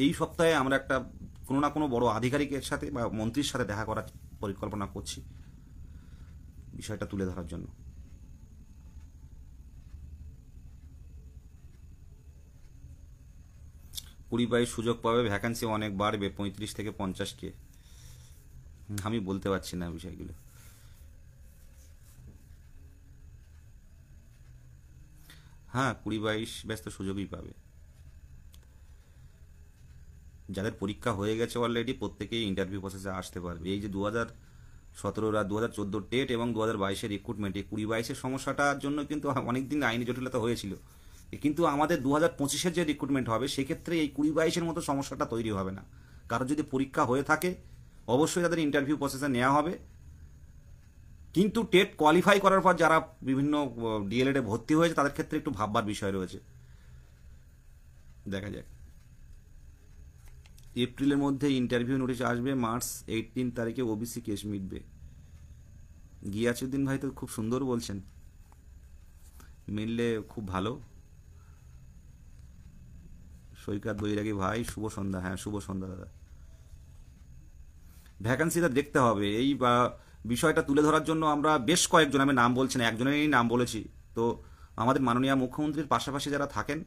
এই সপ্তাহে আমরা একটা কোনো না কোনো বড় আধিকারিকের সাথে বা মন্ত্রীর সাথে দেখা করার পরিকল্পনা করছি, বিষয়টা তুলে ধরার জন্য। 20-22 সুযোগ পাবে, ভ্যাকান্সি অনেক বাড়বে, 35 থেকে 50 কে। আমি বলতে পারছি না বিষয়গুলো। হ্যাঁ, 20-22 ব্যাচ তো সুযোগই পাবে। যাদের পরীক্ষা হয়ে গেছে অলরেডি, প্রত্যেকেই ইন্টারভিউ প্রসেসে আসতে পারবে। এই যে 2017 আর 2014 টেট এবং 2022-এর রিক্রুটমেন্ট, এই 20-22-এর সমস্যাটার জন্য কিন্তু অনেকদিন আইনি জটিলতা হয়েছিল। কিন্তু আমাদের 2025-এর যে রিক্রুটমেন্ট হবে, সেক্ষেত্রে এই 20-22-এর মতো সমস্যাটা তৈরি হবে না। কারো যদি পরীক্ষা হয়ে থাকে, অবশ্যই তাদের ইন্টারভিউ প্রসেসে নেওয়া হবে। কিন্তু টেট কোয়ালিফাই করার পর যারা বিভিন্ন ডিএলএডে ভর্তি হয়েছে, তাদের ক্ষেত্রে একটু ভাববার বিষয় রয়েছে। দেখা যাক। এপ্রিলের মধ্যে ইন্টারভিউ নোটিশ আসবে, মার্চ 18 তারিখে ওবিসি কেস মিটবে। গিয়াসুদ্দিন ভাই তো খুব সুন্দর বলছেন, মিললে খুব ভালো। সৈকত বৈরাগী ভাই, শুভ সন্ধ্যা। হ্যাঁ, শুভ সন্ধ্যা দাদা। ভ্যাকান্সিটা দেখতে হবে। এই বিষয়টা তুলে ধরার জন্য আমরা বেশ কয়েকজন, আমি নাম বলছি না, একজনেরই নাম বলেছি। তো আমাদের মাননীয় মুখ্যমন্ত্রীর পাশাপাশি যারা থাকেন,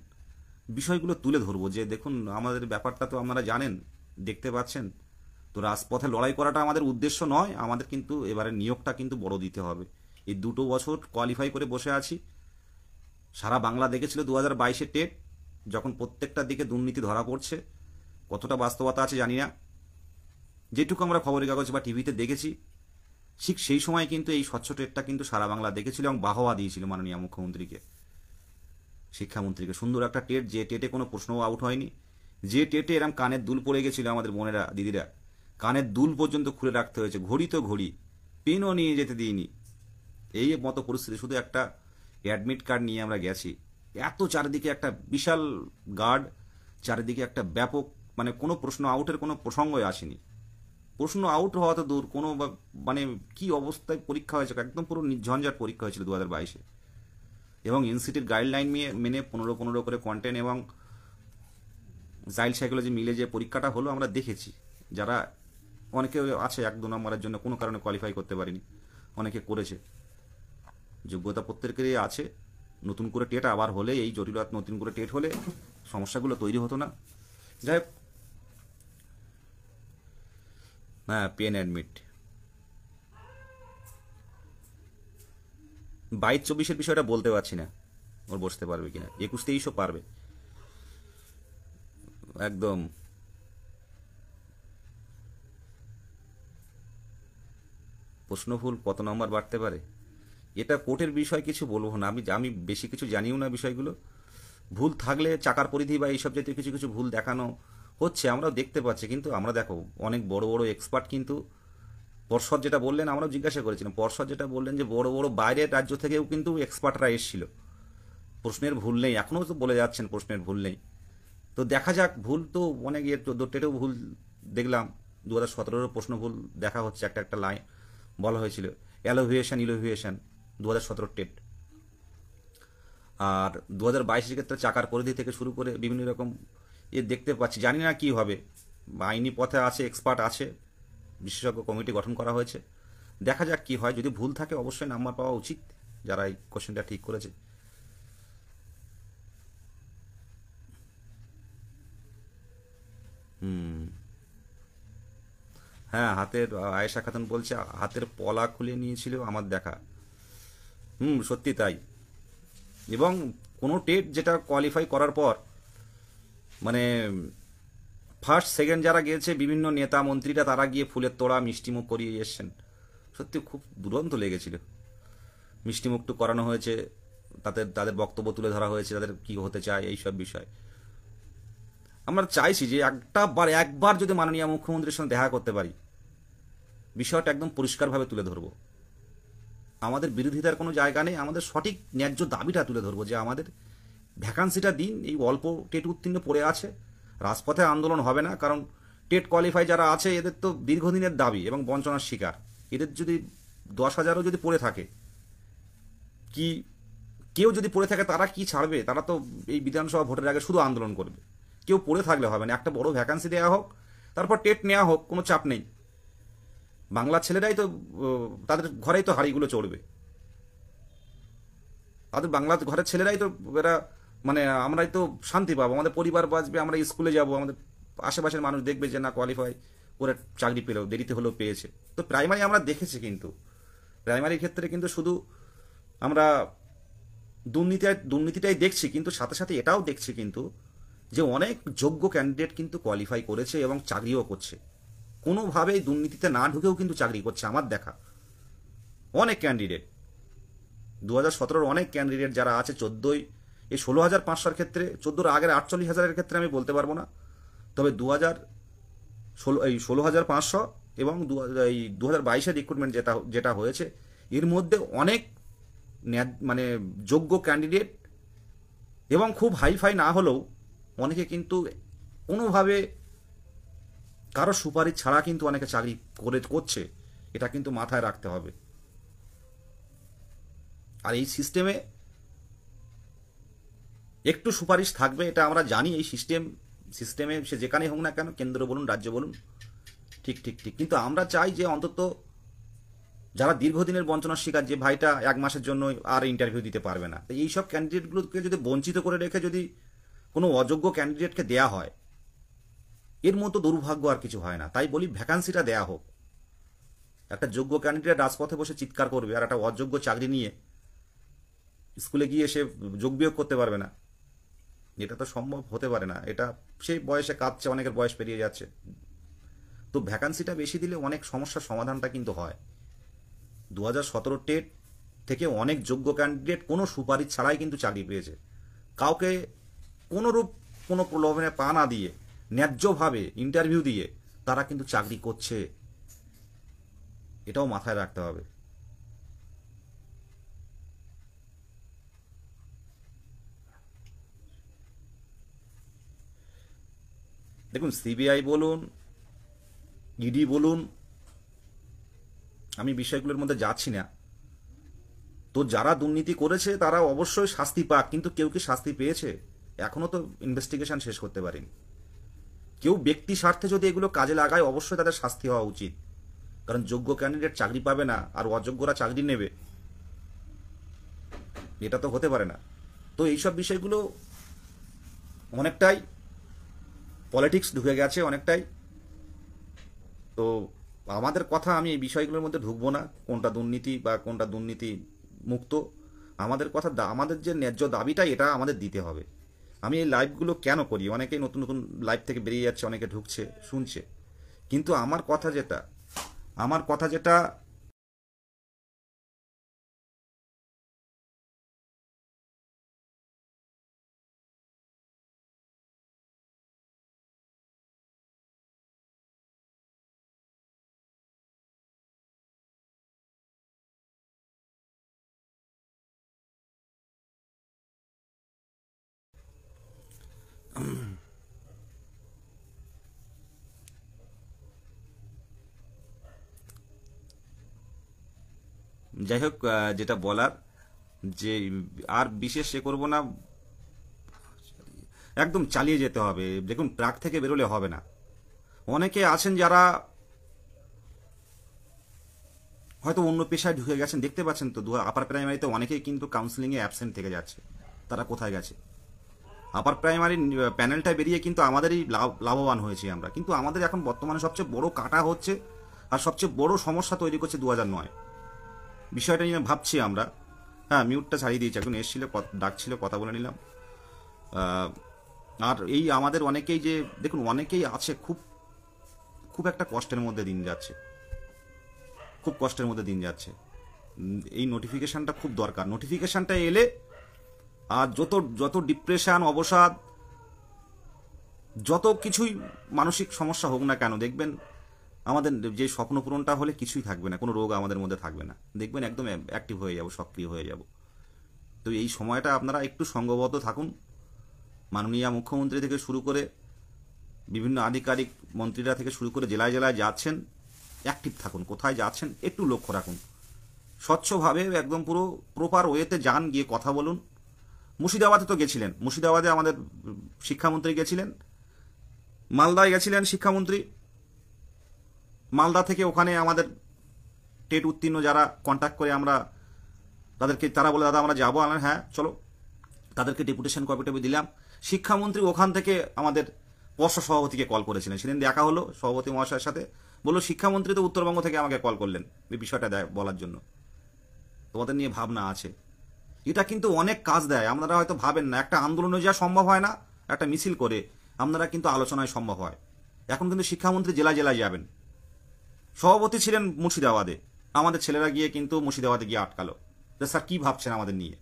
বিষয়গুলো তুলে ধরবো যে দেখুন, আমাদের ব্যাপারটা তো আপনারা জানেন, দেখতে পাচ্ছেন। তো রাজপথে লড়াই করাটা আমাদের উদ্দেশ্য নয়, আমাদের কিন্তু এবারে নিয়োগটা কিন্তু বড় দিতে হবে। এই 2 বছর কোয়ালিফাই করে বসে আছি। সারা বাংলা দেখেছিল 2022-এর টেট, যখন প্রত্যেকটা দিকে দুর্নীতি ধরা পড়ছে। কতটা বাস্তবতা আছে জানি না, যেটুকু আমরা খবরের কাগজ বা টিভিতে দেখেছি, ঠিক সেই সময় কিন্তু এই স্বচ্ছ টেটটা কিন্তু সারা বাংলা দেখেছিল এবং বাহবা দিয়েছিল মাননীয় মুখ্যমন্ত্রীকে, শিক্ষামন্ত্রীকে। সুন্দর একটা টেট, যে টেটে কোনো প্রশ্নও আউট হয়নি, যে টেটে এরম কানের দুল পড়ে গেছিল আমাদের বোনেরা, দিদিরা, কানের দুল পর্যন্ত খুলে রাখতে হয়েছে, ঘড়ি তো ঘড়ি, পেনও নিয়ে যেতে দিইনি। এই মতো পরিস্থিতি। শুধু একটা অ্যাডমিট কার্ড নিয়ে আমরা গেছি, এত চারিদিকে একটা বিশাল গার্ড, চারিদিকে একটা ব্যাপক, মানে কোনো প্রশ্ন আউটের কোনো প্রসঙ্গই আসেনি। প্রশ্ন আউট হওয়া তো দূর, কোনো মানে কি অবস্থায় পরীক্ষা হয়েছে, একদম পুরো ঝঞ্ঝাট পরীক্ষা হয়েছিল 2022-এ। এবং এনসিটির গাইডলাইন মেনে 15-15 করে কন্টেন্ট এবং চাইল্ড সাইকোলজি মিলে যে পরীক্ষাটা হলো, আমরা দেখেছি। যারা অনেকে আছে 1-2 নম্বরের জন্য কোনো কারণে কোয়ালিফাই করতে পারিনি, অনেকে করেছে। যোগ্যতা প্রত্যেকেরই আছে। নতুন করে টেট আবার হলে, এই জটিলতা নতুন করে টেট হলে সমস্যাগুলো তৈরি হতো না। যাই হোক, হ্যাঁ, পেন অ্যাডমিট 22-24-এর বিষয়টা বলতে পারছি না, ওর বসতে পারবে কিনা। 21-23-ও পারবে একদম। প্রশ্নভুল কত নম্বর বাড়তে পারে, এটা কোর্টের বিষয়, কিছু বলবো না। আমি বেশি কিছু জানিও না বিষয়গুলো। ভুল থাকলে চাকার পরিধি বা এইসব জাতীয় কিছু কিছু ভুল দেখানো হচ্ছে, আমরাও দেখতে পাচ্ছি। কিন্তু আমরা দেখো, অনেক বড় বড় এক্সপার্ট কিন্তু, পর্ষদ যেটা বললেন, আমরাও জিজ্ঞাসা করেছিলাম, পর্ষদ যেটা বললেন যে বড় বড় বাইরের রাজ্য থেকেও কিন্তু এক্সপার্টরা এসেছিল। প্রশ্নের ভুল নেই, এখনও তো বলে যাচ্ছেন প্রশ্নের ভুল নেই। তো দেখা যাক। ভুল তো অনেক, 14 টেটেও ভুল দেখলাম, 2017-এরও প্রশ্ন ভুল দেখা হচ্ছে। একটা একটা লাইন বলা হয়েছিল, ইলোভিয়েশন 2017 টেট। আর 2022-এর ক্ষেত্রে চাকার পরিধি থেকে শুরু করে বিভিন্ন রকম দেখতে পাচ্ছি। জানি না কি হবে, আইনি পথে আছে, এক্সপার্ট আছে, বিশেষজ্ঞ কমিটি গঠন করা হয়েছে। দেখা যাক কি হয়। যদি ভুল থাকে অবশ্যই নাম্বার পাওয়া উচিত যারা এই কোশ্চেনটা ঠিক করেছে। হ্যাঁ, হাতের আয়েশা খাতুন বলছে হাতের পলা খুলে নিয়েছিল আমার দেখা। সত্যি তাই। এবং কোনো টেট যেটা কোয়ালিফাই করার পর মানে ফার্স্ট সেকেন্ড যারা গিয়েছে বিভিন্ন নেতা মন্ত্রীরা তারা গিয়ে ফুলের তোড়া মিষ্টিমুখ করিয়ে এসছেন। সত্যি খুব দুরন্ত লেগেছিল। মিষ্টিমুখটু করানো হয়েছে, তাদের তাদের বক্তব্য তুলে ধরা হয়েছে, তাদের কি হতে চায় এইসব বিষয়। আমরা চাইছি যে একবার যদি মাননীয় মুখ্যমন্ত্রীর সঙ্গে দেখা করতে পারি, বিষয়টা একদম পরিষ্কারভাবে তুলে ধরবো। আমাদের বিরোধিতার কোনো জায়গা নেই, আমাদের সঠিক ন্যায্য দাবিটা তুলে ধরবো যে আমাদের ভ্যাকান্সিটা দিন। এই অল্প টেট উত্তীর্ণ পড়ে আছে, রাজপথে আন্দোলন হবে না, কারণ টেট কোয়ালিফাই যারা আছে এদের তো দীর্ঘদিনের দাবি এবং বঞ্চনার শিকার। এদের যদি 10,000ও যদি পড়ে থাকে, কি কেউ যদি পড়ে থাকে তারা কি ছাড়বে? তারা তো এই বিধানসভা ভোটের আগে শুধু আন্দোলন করবে। কেউ পড়ে থাকলে হবে না, একটা বড় ভ্যাকান্সি দেওয়া হোক, তারপর টেট নেওয়া হোক, কোনো চাপ নেই। বাংলার ছেলেরাই তো তাদের ঘরেই তো হাড়িগুলো চড়বে, তাদের বাংলার ঘরের ছেলেরাই তো এরা মানে আমরাই তো শান্তি পাবো, আমাদের পরিবার বাঁচবে, আমরা স্কুলে যাব, আমাদের আশেপাশের মানুষ দেখবে যে না কোয়ালিফাই করে চাকরি পেলেও দেরিতে হলেও পেয়েছে। তো প্রাইমারি আমরা দেখেছি, কিন্তু প্রাইমারির ক্ষেত্রে কিন্তু শুধু আমরা দুর্নীতিটাই দেখছি, কিন্তু সাথে সাথে এটাও দেখছি কিন্তু যে অনেক যোগ্য ক্যান্ডিডেট কিন্তু কোয়ালিফাই করেছে এবং চাকরিও করছে, কোনোভাবেই দুর্নীতিতে না ঢুকেও কিন্তু চাকরি করছে আমার দেখা অনেক ক্যান্ডিডেট। 2017 অনেক ক্যান্ডিডেট যারা আছে 14 এই 16,500 ক্ষেত্রে, 14 আগের 48,000 ক্ষেত্রে আমি বলতে পারবো না, তবে 16,500 এবং এই 2022 রিক্রুটমেন্ট যেটা যেটা হয়েছে এর মধ্যে অনেক মানে যোগ্য ক্যান্ডিডেট এবং খুব হাইফাই না হলেও অনেকে কিন্তু কোনোভাবে কারো সুপারিশ ছাড়া কিন্তু অনেকে চাকরি করছে, এটা কিন্তু মাথায় রাখতে হবে। আর এই সিস্টেমে একটু সুপারিশ থাকবে, এটা আমরা জানি। এই সিস্টেমে সে যেখানেই হোক না কেন, কেন্দ্র বলুন রাজ্য বলুন, ঠিক ঠিক ঠিক, কিন্তু আমরা চাই যে অন্তত যারা দীর্ঘদিনের বঞ্চনার শিকার, যে ভাইটা 1 মাসের জন্য আর ইন্টারভিউ দিতে পারবে না, তো এইসব ক্যান্ডিডেটগুলোকে যদি বঞ্চিত করে রেখে যদি কোনো অযোগ্য ক্যান্ডিডেটকে দেয়া হয়, এর মতো দুর্ভাগ্য আর কিছু হয় না। তাই বলি ভ্যাকান্সিটা দেয়া হোক। একটা যোগ্য ক্যান্ডিডেট রাজপথে বসে চিৎকার করবে, আর একটা অযোগ্য চাকরি নিয়ে স্কুলে গিয়ে সে যোগ বিয়োগ করতে পারবে না, এটা তো সম্ভব হতে পারে না। এটা সেই বয়সে কাঁদছে, অনেকের বয়স পেরিয়ে যাচ্ছে। তো ভ্যাকান্সিটা বেশি দিলে অনেক সমস্যার সমাধানটা কিন্তু হয়। 2017 টেট থেকে অনেক যোগ্য ক্যান্ডিডেট কোনো সুপারিশ ছাড়াই কিন্তু চাকরি পেয়েছে, কাউকে কোনোরূপ কোনো প্রলোভনে পা না দিয়ে ন্যায্যভাবে ইন্টারভিউ দিয়ে তারা কিন্তু চাকরি করছে, এটাও মাথায় রাখতে হবে। দেখুন, সিবিআই বলুন, ইডি বলুন, আমি বিষয়গুলোর মধ্যে যাচ্ছি না, তো যারা দুর্নীতি করেছে তারা অবশ্যই শাস্তি পাক, কিন্তু কেউ কি শাস্তি পেয়েছে? এখনো তো ইনভেস্টিগেশন শেষ করতে পারেনি। কেউ ব্যক্তি স্বার্থে যদি এগুলো কাজে লাগায়, অবশ্যই তাদের শাস্তি হওয়া উচিত, কারণ যোগ্য ক্যান্ডিডেট চাকরি পাবে না আর অযোগ্যরা চাকরি নেবে, এটা তো হতে পারে না। তো এইসব বিষয়গুলো অনেকটাই পলিটিক্স ঢুকে গেছে অনেকটাই। তো আমাদের কথা, আমি এই বিষয়গুলোর মধ্যে ঢুকবো না, কোনটা দুর্নীতি বা কোনটা দুর্নীতি মুক্ত। আমাদের কথা, আমাদের যে ন্যায্য দাবিটা এটা আমাদের দিতে হবে। আমি এই লাইভগুলো কেন করি, অনেকেই নতুন নতুন লাইভ থেকে বেরিয়ে যাচ্ছে, অনেকে ঢুকছে শুনছে, কিন্তু আমার কথা যেটা যাই হোক, যেটা বলার যে আর বিশেষ করবো না, একদম চালিয়ে যেতে হবে। দেখুন, ট্রাক থেকে বেরোলে হবে না। অনেকে আছেন যারা হয়তো অন্য পেশায় ঢুকে গেছেন, দেখতে পাচ্ছেন তো আপার প্রাইমারিতে অনেকেই কিন্তু কাউন্সিলিংয়ে অ্যাবসেন্ট থেকে যাচ্ছে। তারা কোথায় গেছে? আপার প্রাইমারি প্যানেলটায় বেরিয়ে কিন্তু আমাদেরই লাভবান হয়েছি আমরা, কিন্তু আমাদের এখন বর্তমানে সবচেয়ে বড় কাটা হচ্ছে আর সবচেয়ে বড় সমস্যা তৈরি করছে 2009 বিষয়টা নিয়ে ভাবছি আমরা। হ্যাঁ, মিউটটা ছাড়িয়ে দিয়েছি, একজন এসেছিল, ডাকছিল, কথা বলে নিলাম। আর এই আমাদের অনেকেই যে দেখুন, অনেকেই আছে খুব খুব একটা কষ্টের মধ্যে দিন যাচ্ছে, খুব কষ্টের মধ্যে দিন যাচ্ছে। এই নোটিফিকেশনটা খুব দরকার। নোটিফিকেশনটা এলে আর যত যত ডিপ্রেশন, অবসাদ, যত কিছুই মানসিক সমস্যা হোক না কেন, দেখবেন আমাদের যে স্বপ্ন পূরণটা হলে কিছুই থাকবে না, কোনো রোগ আমাদের মধ্যে থাকবে না, দেখবেন একদম অ্যাক্টিভ হয়ে যাব, সক্রিয় হয়ে যাব। তো এই সময়টা আপনারা একটু সঙ্গবদ্ধ থাকুন। মাননীয় মুখ্যমন্ত্রী থেকে শুরু করে বিভিন্ন আধিকারিক মন্ত্রীরা থেকে শুরু করে জেলায় জেলায় যাচ্ছেন, অ্যাক্টিভ থাকুন। কোথায় যাচ্ছেন একটু লক্ষ্য রাখুন, স্বচ্ছভাবে একদম পুরো প্রপার ওয়েতে যান, গিয়ে কথা বলুন। মুর্শিদাবাদে তো গেছিলেন, মুর্শিদাবাদে আমাদের শিক্ষামন্ত্রী গেছিলেন, মালদায় গেছিলেন শিক্ষামন্ত্রী, মালদা থেকে ওখানে আমাদের টেট উত্তীর্ণ যারা কন্ট্যাক্ট করে আমরা তাদেরকে, তারা বলে দাদা আমরা যাবো, আমরা হ্যাঁ চলো, তাদেরকে ডেপুটেশন কপি দিলাম। শিক্ষামন্ত্রী ওখান থেকে আমাদের পর্ষদ সভাপতিকে কল করেছিলেন, সেদিন দেখা হলো সভাপতি মহাশয়ের সাথে, বললো শিক্ষামন্ত্রী তো উত্তরবঙ্গ থেকে আমাকে কল করলেন এই বিষয়টা বলার জন্য, তোমাদের নিয়ে ভাবনা আছে। এটা কিন্তু অনেক কাজ দেয়, আপনারা হয়তো ভাবেন না। একটা আন্দোলনে যা সম্ভব হয় না, একটা মিছিল করে আপনারা কিন্তু আলোচনায় সম্ভব হয়। এখন কিন্তু শিক্ষামন্ত্রী জেলায় জেলায় যাবেন। সভাপতি ছিলেন মুর্শিদাবাদে, আমাদের ছেলেরা গিয়ে কিন্তু মুর্শিদাবাদে গিয়ে আটকালো যে স্যার কি ভাবছেন আমাদের নিয়ে।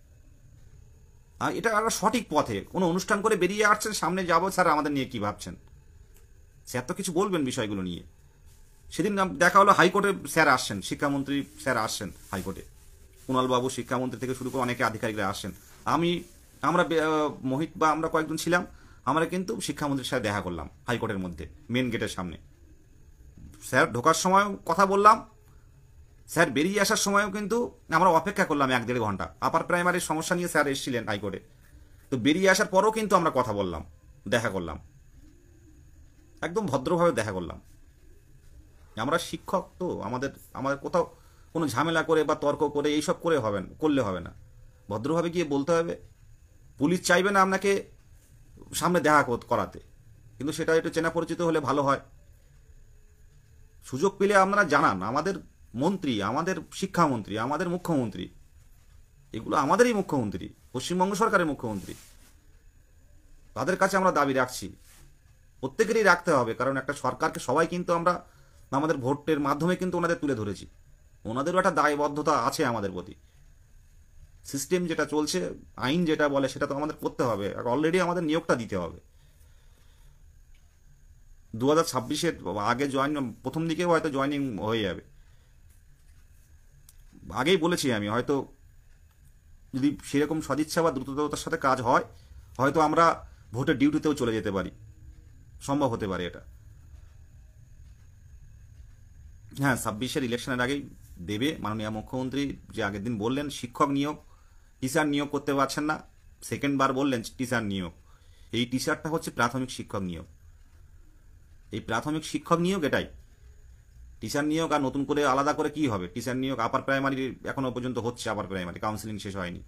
আর এটা একটা সঠিক পথে, কোনো অনুষ্ঠান করে বেরিয়ে আসছেন, সামনে যাবো স্যার আমাদের নিয়ে কি ভাবছেন, স্যার তো কিছু বলবেন বিষয়গুলো নিয়ে। সেদিন দেখা হলো হাইকোর্টে স্যার আসছেন, শিক্ষামন্ত্রী স্যার আসছেন হাইকোর্টে, কুণালবাবু শিক্ষামন্ত্রী থেকে শুরু করে অনেকে আধিকারিকরা আসছেন। আমরা মোহিত বা আমরা কয়েকজন ছিলাম, আমরা কিন্তু শিক্ষামন্ত্রীর সাথে দেখা করলাম হাইকোর্টের মধ্যে মেন গেটের সামনে। স্যার ঢোকার সময় কথা বললাম, স্যার বেরিয়ে আসার সময়ও কিন্তু আমরা অপেক্ষা করলাম 1-1.5 ঘন্টা। আপার প্রাইমারির সমস্যা নিয়ে স্যার এসেছিলেন হাইকোর্টে, তো বেরিয়ে আসার পরও কিন্তু আমরা কথা বললাম, দেখা করলাম, একদম ভদ্রভাবে দেখা করলাম। আমরা শিক্ষক তো, আমাদের আমাদের কোথাও কোনো ঝামেলা করে বা তর্ক করে এইসব করলে হবে না, ভদ্রভাবে গিয়ে বলতে হবে। পুলিশ চাইবে না আপনাকে সামনে দেখা করাতে, কিন্তু সেটা একটু চেনা পরিচিত হলে ভালো হয়। সুযোগ পেলে আপনারা জানান, আমাদের মন্ত্রী, আমাদের শিক্ষামন্ত্রী, আমাদের মুখ্যমন্ত্রী, এগুলো আমাদেরই মুখ্যমন্ত্রী, পশ্চিমবঙ্গ সরকারের মুখ্যমন্ত্রী, তাদের কাছে আমরা দাবি রাখছি, প্রত্যেকেরই রাখতে হবে। কারণ একটা সরকারকে সবাই কিন্তু আমরা আমাদের ভোটের মাধ্যমে কিন্তু ওনাদের তুলে ধরেছি, ওনাদেরও একটা দায়বদ্ধতা আছে আমাদের প্রতি। সিস্টেম যেটা চলছে, আইন যেটা বলে সেটা তো আমাদের করতে হবে, অলরেডি আমাদের নিয়োগটা দিতে হবে। 2026-এর আগে প্রথম দিকেও হয়তো জয়েনিং হয়ে যাবে, আগেই বলেছি আমি। হয়তো যদি সেরকম সদিচ্ছা বা দ্রুততার সাথে কাজ হয়, হয়তো আমরা ভোটের ডিউটিতেও চলে যেতে পারি, সম্ভব হতে পারে এটা। হ্যাঁ, 26-এর ইলেকশনের আগেই দেবে মাননীয় মুখ্যমন্ত্রী। যে আগের দিন বললেন শিক্ষক নিয়োগ, টিচার নিয়োগ করতে পারছেন না, সেকেন্ডবার বললেন টিচার নিয়োগ। এই টিচারটা হচ্ছে প্রাথমিক শিক্ষক নিয়োগ, এই প্রাথমিক শিক্ষক নিয়োগ এটাই। টিচার নিয়োগ আর নতুন করে আলাদা করে কি হবে? টিচার নিয়োগ আপার প্রাইমারি এখনো পর্যন্ত হচ্ছে, আপার প্রাইমারি কাউন্সিলিং শেষ হয়নি,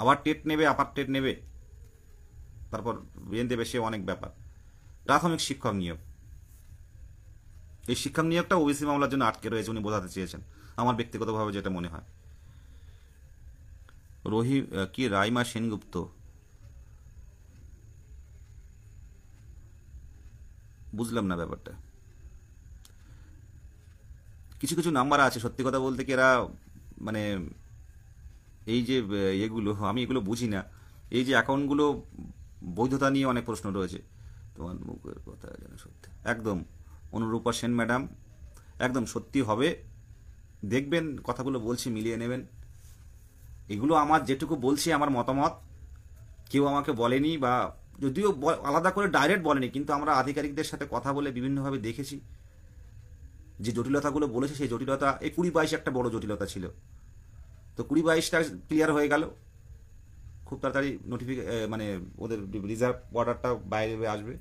আবার টেট নেবে, আপার টেট নেবে, তারপর বেন দেবে, সে অনেক ব্যাপার। প্রাথমিক শিক্ষক নিয়োগ, এই শিক্ষক নিয়োগটা ওবিসি মামলার জন্য আটকে রয়েছে, উনি বোঝাতে চেয়েছেন, আমার ব্যক্তিগতভাবে যেটা মনে হয়। কি রাইমা সেনগুপ্ত, বুঝলাম না ব্যাপারটা। কিছু কিছু নাম্বার আছে সত্যি কথা বলতে কি এরা মানে এই যে এগুলো আমি এগুলো বুঝি না, এই যে অ্যাকাউন্টগুলো বৈধতা নিয়ে অনেক প্রশ্ন রয়েছে। তোমার মুখের কথা যেন সত্যি, একদম অনুরূপা সেন ম্যাডাম, একদম সত্যি হবে, দেখবেন কথাগুলো বলছি মিলিয়ে নেবেন। এগুলো আমার যেটুকু বলছি আমার মতামত, কেউ আমাকে বলেনি, বা যদিও আলাদা করে ডাইরেক্ট বলেনি, কিন্তু আমরা আধিকারিকদের সাথে কথা বলে বিভিন্নভাবে দেখেছি যে জটিলতাগুলো বলেছে, সেই জটিলতা এই 20-22 একটা বড় জটিলতা ছিল, তো 20-22টা ক্লিয়ার হয়ে গেল খুব তাড়াতাড়ি। মানে ওদের রিজার্ভ অর্ডারটা বাইরে আসবে।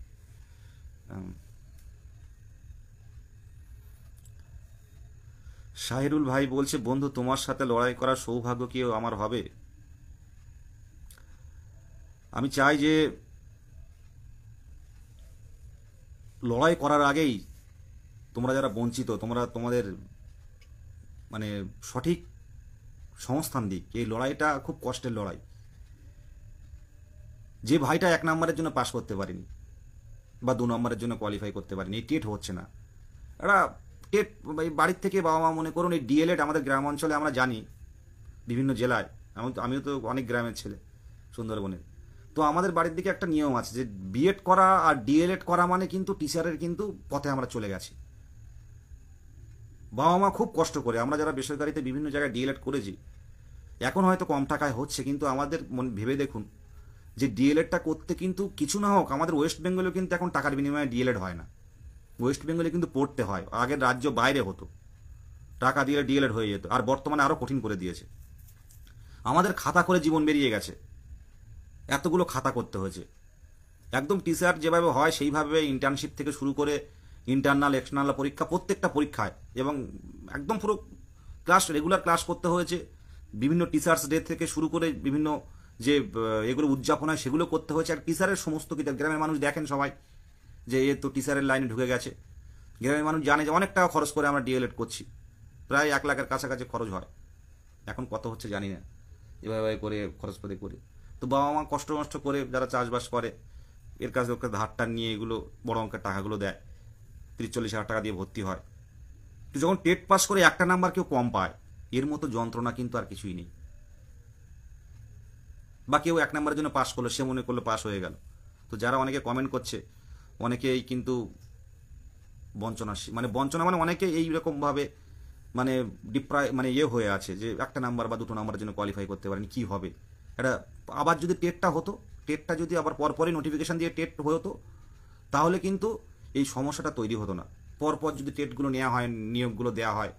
শাহিরুল ভাই বলছে, বন্ধু তোমার সাথে লড়াই করার সৌভাগ্য কি আমার হবে? আমি চাই যে লড়াই করার আগেই তোমরা যারা বঞ্চিত, তোমরা তোমাদের মানে সঠিক সংস্থান দিক। এই লড়াইটা খুব কষ্টের লড়াই। যে ভাইটা 1 নম্বরের জন্য পাশ করতে পারেনি বা 2 নম্বরের জন্য কোয়ালিফাই করতে পারেনি, এই টেট হচ্ছে না। এরা টেট বাড়ির থেকে বাবা মা মনে করুন, এই ডিএলএড আমাদের গ্রাম অঞ্চলে আমরা জানি বিভিন্ন জেলায়, আমিও তো অনেক গ্রামের ছেলে সুন্দরবনের, তো আমাদের বাড়ির দিকে একটা নিয়ম আছে যে বিএড করা আর ডিএলএড করা মানে কিন্তু টিচারের কিন্তু পথে আমরা চলে গেছি। বাবা মা খুব কষ্ট করে, আমরা যারা বেসরকারিতে বিভিন্ন জায়গায় ডিএলএড করেছি, এখন হয়তো কম টাকায় হচ্ছে, কিন্তু আমাদের ভেবে দেখুন যে ডিএলএডটা করতে কিন্তু কিছু না হোক, আমাদের ওয়েস্ট বেঙ্গলেও কিন্তু এখন টাকার বিনিময়ে ডিএলএড হয় না। ওয়েস্ট বেঙ্গলে কিন্তু পড়তে হয়, আগের রাজ্য বাইরে হতো, টাকা দিয়ে ডিএলএড হয়ে যেত, আর বর্তমানে আরও কঠিন করে দিয়েছে। আমাদের খাতা করে জীবন বেরিয়ে গেছে, এতগুলো খাতা করতে হয়েছে। একদম টিচার যেভাবে হয় সেইভাবে ইন্টার্নশিপ থেকে শুরু করে ইন্টারনাল এক্সটার্নাল পরীক্ষা, প্রত্যেকটা পরীক্ষায়, এবং একদম পুরো ক্লাস রেগুলার ক্লাস করতে হয়েছে। বিভিন্ন টিচার্স ডে থেকে শুরু করে বিভিন্ন যে এগুলো উদযাপন হয় সেগুলো করতে হয়েছে। আর টিচারের সমস্ত কিছু গ্রামের মানুষ দেখেন সবাই যে এ তো টিচারের লাইনে ঢুকে গেছে। গ্রামের মানুষ জানে যে অনেক টাকা খরচ করে আমরা ডিএলএড করছি, প্রায় 1 লাখের কাছাকাছি খরচ হয়, এখন কত হচ্ছে জানি না, এভাবে করে খরচ করে করে। তো বাবা মা কষ্ট মষ্ট করে যারা চাষবাস করে এর কাছে ওকে ধারটা নিয়ে এগুলো বড় অঙ্কের টাকাগুলো দেয়, 30-40 হাজার টাকা দিয়ে ভর্তি হয়। তো যখন টেট পাস করে 1টা নাম্বার কেউ কম পায়, এর মতো যন্ত্রণা কিন্তু আর কিছুই নেই। বা কেউ 1 নম্বরের জন্য পাস করলো, সে মনে করলো পাস হয়ে গেল। তো যারা অনেকে কমেন্ট করছে, অনেকেই কিন্তু বঞ্চনা, বঞ্চনা মানে অনেকে এইরকমভাবে মানে মানে হয়ে আছে যে 1টা নাম্বার বা 2টো নাম্বারের জন্য কোয়ালিফাই করতে পারেনি, কি হবে এটা। আবার যদি টেটটা হতো, টেটটা যদি আবার পরপরই নোটিফিকেশন দিয়ে টেট হতো, তাহলে কিন্তু এই সমস্যাটা তৈরি হতো না। পরপর যদি টেটগুলো নেওয়া হয়, নিয়োগগুলো দেওয়া হয়,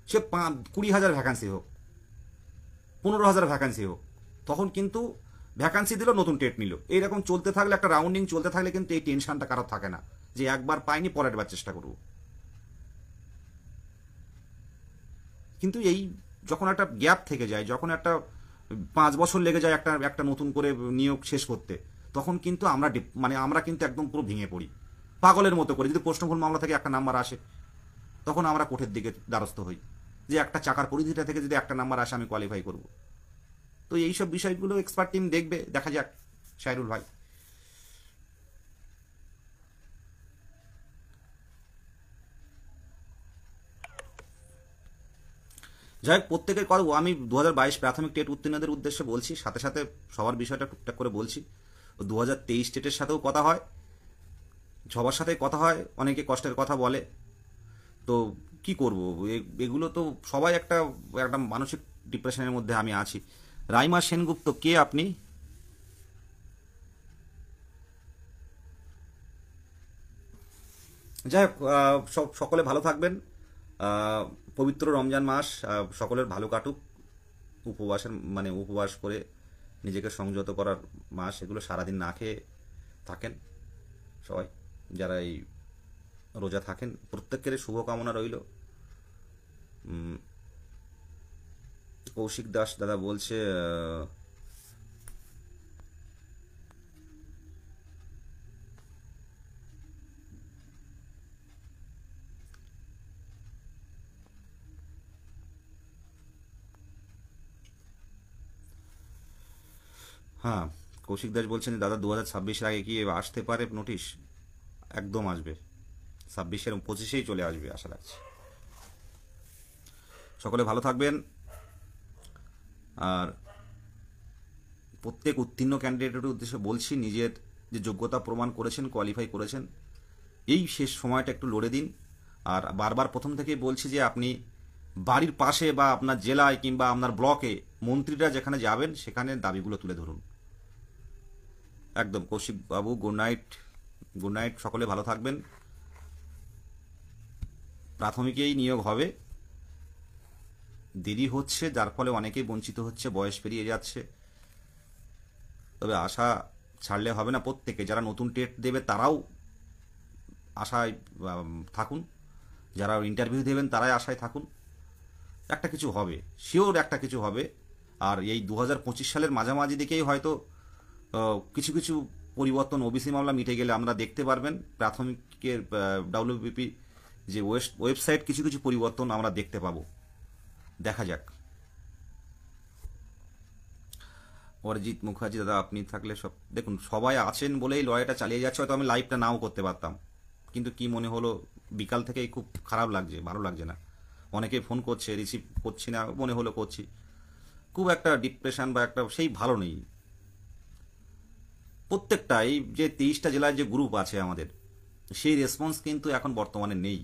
সে 20,000 ভ্যাকান্সি হোক, 15,000 ভ্যাকান্সি হোক, তখন কিন্তু ভ্যাকান্সি দিল, নতুন টেট নিল, এইরকম চলতে থাকলে, একটা রাউন্ডিং চলতে থাকলে কিন্তু এই টেনশনটা কারো থাকে না যে একবার পাইনি পরের বার চেষ্টা করব। কিন্তু এই যখন একটা গ্যাপ থেকে যায়, যখন একটা 5 বছর লেগে যায় একটা একটা নতুন করে নিয়োগ শেষ করতে, তখন কিন্তু আমরা কিন্তু একদম পুরো ভেঙে পড়ি পাগলের মতো করে। যদি প্রশ্নভুল মামলা থেকে 1টা নাম্বার আসে, তখন আমরা কোর্টের দিকে দ্বারস্থ হই যে একটা চাকার পরিধিটা থেকে যদি 1টা নাম্বার আসে আমি কোয়ালিফাই করব। তো এইসব বিষয়গুলো এক্সপার্ট টিম দেখবে, দেখা যাক শাহরুল ভাই। যাই হোক, প্রত্যেকের করবো। আমি 2022 প্রাথমিক টেট উত্তীর্ণদের উদ্দেশ্যে বলছি, সাথে সাথে সবার বিষয়টা টুকটাক করে বলছি। 2023 টেটের সাথেও কথা হয়, সবার সাথেই কথা হয়, অনেকে কষ্টের কথা বলে। তো কি করব, এগুলো তো সবাই একটা একটা মানসিক ডিপ্রেশনের মধ্যে আমি আছি। রাইমা সেনগুপ্ত, কে আপনি? যাই হোক, সকলে ভালো থাকবেন। পবিত্র রমজান মাস সকলের ভালো কাটুক। উপবাস করে নিজেকে সংযত করার মাস, এগুলো সারাদিন না খেয়ে থাকেন সবাই, যারা এই রোজা থাকেন, প্রত্যেকের শুভকামনা রইল। কৌশিক দাস দাদা বলছে হ্যাঁ, কৌশিক দাস বলছেন দাদা 2026-এর আগে কি আসতে পারে নোটিশ? একদম আসবে, 26-এর 25-এই চলে আসবে আশা রাখছি। সকলে ভালো থাকবেন। আর প্রত্যেক উত্তীর্ণ ক্যান্ডিডেটের উদ্দেশ্যে বলছি, নিজের যে যোগ্যতা প্রমাণ করেছেন, কোয়ালিফাই করেছেন, এই শেষ সময়টা একটু লড়ে দিন। আর বারবার প্রথম থেকেই বলছি যে আপনি বাড়ির পাশে বা আপনার জেলায় কিংবা আপনার ব্লকে মন্ত্রীরা যেখানে যাবেন সেখানে দাবিগুলো তুলে ধরুন। একদম কৌশিক বাবু, গুড নাইট। গুড নাইট, সকলে ভালো থাকবেন। প্রাথমিকেই নিয়োগ হবে, দেরি হচ্ছে, যার ফলে অনেকেই বঞ্চিত হচ্ছে, বয়স পেরিয়ে যাচ্ছে। তবে আশা ছাড়লে হবে না, প্রত্যেকে যারা নতুন টেট দেবে তারাও আশায় থাকুন, যারা ইন্টারভিউ দেবেন তারাই আশায় থাকুন। একটা কিছু হবে, শিওর একটা কিছু হবে। আর এই 2025 সালের মাঝামাঝি দিকেই হয়তো কিছু কিছু পরিবর্তন, ওবিসি মামলা মিটে গেলে আমরা দেখতে পারবেন প্রাথমিকের WBP যে ওয়েবসাইট কিছু কিছু পরিবর্তন আমরা দেখতে পাবো, দেখা যাক। অরিজিৎ মুখার্জি দাদা, আপনি থাকলে সব দেখুন, সবাই আছেন বলেই লড়াইটা চালিয়ে যাচ্ছে। হয়তো আমি লাইভটা নাও করতে পারতাম, কিন্তু কি মনে হলো, বিকাল থেকেই খুব খারাপ লাগছে, ভালো লাগছে না। অনেকে ফোন করছে, রিসিভ করছি না, মনে হলো করছি। খুব একটা ডিপ্রেশন বা একটা সেই ভালো নেই। প্রত্যেকটা এই যে 23টা জেলার যে গ্রুপ আছে আমাদের, সেই রেসপন্স কিন্তু এখন বর্তমানে নেই।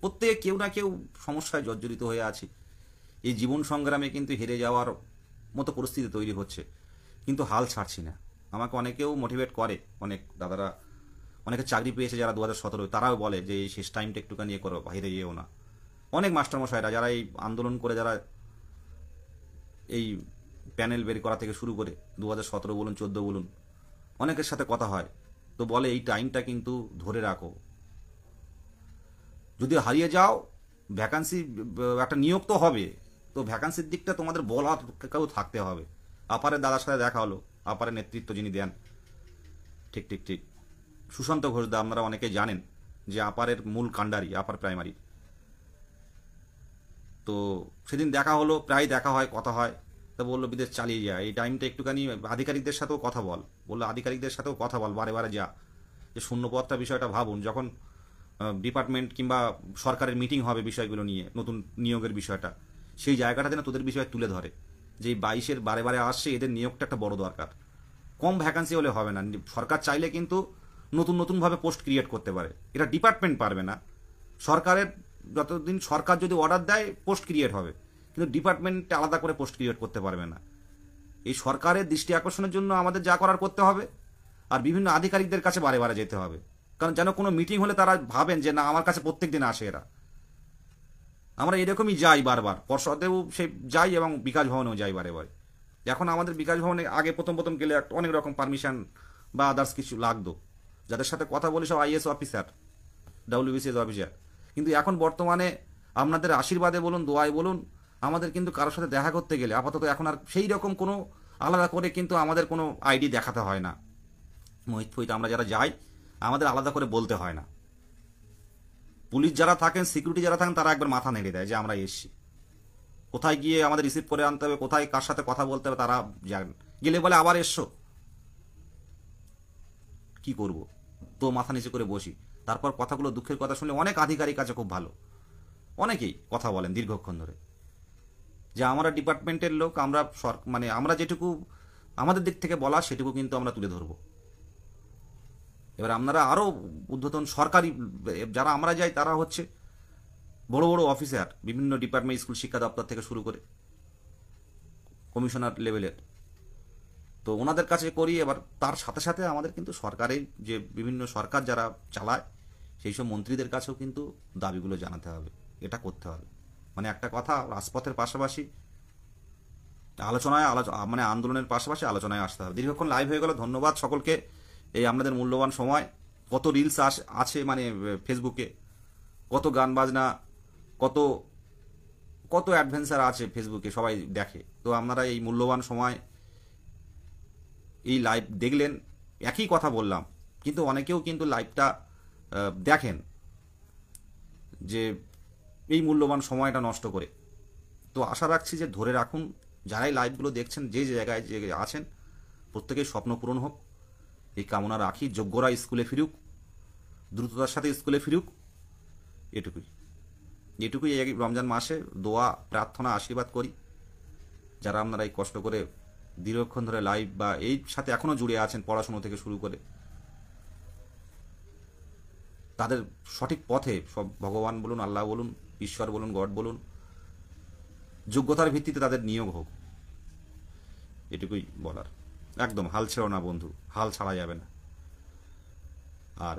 প্রত্যেকে কেউ না কেউ সমস্যায় জর্জরিত হয়ে আছে। এই জীবন সংগ্রামে কিন্তু হেরে যাওয়ার মতো পরিস্থিতি তৈরি হচ্ছে, কিন্তু হাল ছাড়ছি না। আমাকে অনেকেও মোটিভেট করে, অনেক দাদারা, অনেকে চাকরি পেয়েছে যারা 2017, তারাও বলে যে এই শেষ টাইমটা একটুখানি করো, হেরে যেও না। অনেক মাস্টারমশাইরা যারা এই আন্দোলন করে, যারা এই প্যানেল বের করা থেকে শুরু করে 2017 বলুন, 14 বলুন, অনেকের সাথে কথা হয়, তো বলে এই টাইমটা কিন্তু ধরে রাখো। যদি হারিয়ে যাও, ভ্যাকান্সি একটা নিয়োগ তো হবে, তো ভ্যাকান্সির দিকটা তোমাদের বলা কেউ থাকতে হবে। আপারের দাদার সাথে দেখা হলো, আপারের নেতৃত্ব যিনি দেন, ঠিক ঠিক ঠিক সুশান্ত ঘোষদা, আপনারা অনেকেই জানেন যে আপারের মূল কাণ্ডারি, আপার প্রাইমারি। তো সেদিন দেখা হলো, প্রায় দেখা হয়, কথা হয়। তো বললো বিদেশ চালিয়ে যায়, এই টাইমটা একটুখানি আধিকারিকদের সাথেও কথা বল। বললো আধিকারিকদের সাথেও কথা বল, বারে বারে যা, যে শূন্যপদটা বিষয়টা ভাবুন, যখন ডিপার্টমেন্ট কিংবা সরকারের মিটিং হবে বিষয়গুলো নিয়ে, নতুন নিয়োগের বিষয়টা, সেই জায়গাটা যেন তোদের বিষয়ে তুলে ধরে, যে এই 22-এর বারে বারে আসছে, এদের নিয়োগটা একটা বড় দরকার। কম ভ্যাকান্সি হলে হবে না। সরকার চাইলে কিন্তু নতুন নতুনভাবে পোস্ট ক্রিয়েট করতে পারে, এটা ডিপার্টমেন্ট পারবে না। সরকারের যতদিন সরকার যদি অর্ডার দেয় পোস্ট ক্রিয়েট হবে, কিন্তু ডিপার্টমেন্টে আলাদা করে পোস্ট ক্রিয়েট করতে পারবে না। এই সরকারের দৃষ্টি আকর্ষণের জন্য আমাদের যা করার করতে হবে, আর বিভিন্ন আধিকারিকদের কাছে বারে বারে যেতে হবে, কারণ যেন কোনো মিটিং হলে তারা ভাবেন যে না, আমার কাছে প্রত্যেক দিন আসে এরা। আমরা এরকমই যাই বারবার, পর্ষদেও সে যাই এবং বিকাশ ভবনেও যাই বারে বারে। এখন আমাদের বিকাশ ভবনে আগে প্রথম প্রথম গেলে অনেক রকম পারমিশন বা আদার্স কিছু লাগতো, যাদের সাথে কথা বলি সব আইএস অফিসার, ডাব্লিউবিসিএস অফিসার। কিন্তু এখন বর্তমানে আপনাদের আশীর্বাদে বলুন, দোয়ায় বলুন, আমাদের কিন্তু কারোর সাথে দেখা করতে গেলে আপাতত এখন আর সেই রকম কোনো আলাদা করে কিন্তু আমাদের কোনো আইডি দেখাতে হয় না। মহিত ফহিত আমরা যারা যাই, আমাদের আলাদা করে বলতে হয় না। পুলিশ যারা থাকেন, সিকিউরিটি যারা থাকেন, তারা একবার মাথা নেড়ে দেয় যে আমরা এসছি। কোথায় গিয়ে আমাদের রিসিভ করে আনতে হবে, কোথায় কার সাথে কথা বলতে হবে, তারা জানেন। গেলে বলে আবার এসছো, কি করব, তো মাথা নিচে করে বসি। তারপর কথাগুলো, দুঃখের কথা শুনলে অনেক আধিকারিক আছে খুব ভালো, অনেকেই কথা বলেন দীর্ঘক্ষণ ধরে, যে আমরা ডিপার্টমেন্টের লোক, আমরা মানে আমরা যেটুকু আমাদের দিক থেকে বলা সেটুকু কিন্তু আমরা তুলে ধরবো। এবার আপনারা আরও ঊর্ধ্বতন সরকারি যারা আমরা যাই, তারা হচ্ছে বড় বড় অফিসার, বিভিন্ন ডিপার্টমেন্ট, স্কুল শিক্ষা দপ্তর থেকে শুরু করে কমিশনার লেভেলের, তো ওনাদের কাছে করি। এবার তার সাথে সাথে আমাদের কিন্তু সরকারের যে বিভিন্ন সরকার যারা চালায়, সেই সব মন্ত্রীদের কাছেও কিন্তু দাবিগুলো জানাতে হবে, এটা করতে হবে। মানে একটা কথা, রাজপথের পাশাপাশি আলোচনায় মানে আন্দোলনের পাশাপাশি আলোচনায় আসতে হবে। দীর্ঘক্ষণ লাইভ হয়ে গেল, ধন্যবাদ সকলকে। এই আপনাদের মূল্যবান সময়, কত রিলস আছে মানে ফেসবুকে, কত গান বাজনা, কত কত অ্যাডভেঞ্চার আছে ফেসবুকে, সবাই দেখে। তো আপনারা এই মূল্যবান সময় এই লাইভ দেখলেন, একই কথা বললাম, কিন্তু অনেকেও কিন্তু লাইভটা দেখেন যে এই মূল্যবান সময়টা নষ্ট করে। তো আশা রাখছি যে ধরে রাখুন, যারাই লাইভগুলো দেখছেন, যে জায়গায় যে আছেন, প্রত্যেকেই স্বপ্ন পূরণ হোক, এই কামনা রাখি। যোগ্যরা স্কুলে ফিরুক, দ্রুততার সাথে স্কুলে ফিরুক, এটুকুই এটুকুই এই রমজান মাসে দোয়া, প্রার্থনা, আশীর্বাদ করি। যারা আপনারা এই কষ্ট করে দীর্ঘক্ষণ ধরে লাইভ বা এই সাথে এখনও জুড়ে আছেন, পড়াশুনো থেকে শুরু করে, তাদের সঠিক পথে, সব ভগবান বলুন, আল্লাহ বলুন, ঈশ্বর বলুন, গড বলুন, যোগ্যতার ভিত্তিতে তাদের নিয়োগ হোক, এটুকুই বলার। একদম হাল ছেড়ো না বন্ধু, হাল ছাড়া যাবে না। আর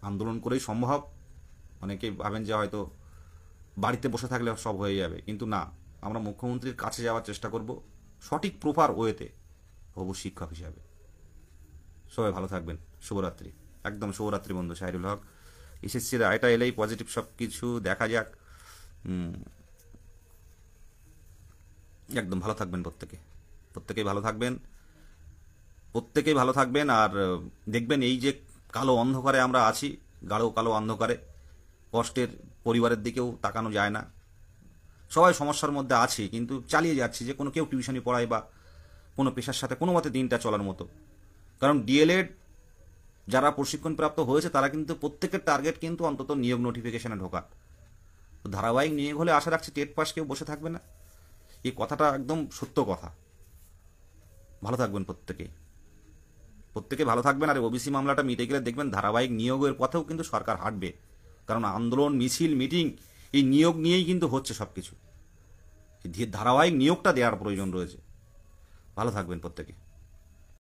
আন্দোলন করেই সম্ভব। অনেকেই ভাবেন যে হয়তো বাড়িতে বসে থাকলে সব হয়ে যাবে, কিন্তু না, আমরা মুখ্যমন্ত্রীর কাছে যাওয়ার চেষ্টা করব, সঠিক প্রপার ওয়েতে হবু শিক্ষক হিসাবে। সবাই ভালো থাকবেন, শুভরাত্রি। একদম শুভরাত্রি বন্ধু। শাহরুল হক, এসএসসির এটা এলেই পজিটিভ সব কিছু দেখা যাক। একদম ভালো থাকবেন প্রত্যেকেই ভালো থাকবেন, প্রত্যেকেই ভালো থাকবেন। আর দেখবেন এই যে কালো অন্ধকারে আমরা আছি, গাঢ় কালো অন্ধকারে। কষ্টের পরিবারের দিকেও তাকানো যায় না, সবাই সমস্যার মধ্যে আছি, কিন্তু চালিয়ে যাচ্ছি, যে কোনো কেউ টিউশনি পড়ায় বা কোনো পেশার সাথে কোনো মতে দিনটা চলার মতো। কারণ ডিএলএড যারা প্রশিক্ষণপ্রাপ্ত হয়েছে তারা কিন্তু প্রত্যেকের টার্গেট কিন্তু অন্তত নিয়োগ নোটিফিকেশনে ঢোকা। তো ধারাবাহিক নিয়োগ হলে আশা রাখছি টেট পাস কেউ বসে থাকবে না, এই কথাটা একদম সত্য কথা। ভালো থাকবেন প্রত্যেকে ভালো থাকবেন। আর ওবিসি মামলাটা মিটে গেলে দেখবেন ধারাবাহিক নিয়োগের পথেও কিন্তু সরকার হাঁটবে। কারণ আন্দোলন, মিছিল, মিটিং এই নিয়োগ নিয়েই কিন্তু হচ্ছে সব কিছু। ধারাবাহিক নিয়োগটা দেওয়ার প্রয়োজন রয়েছে। ভালো থাকবেন প্রত্যেকে।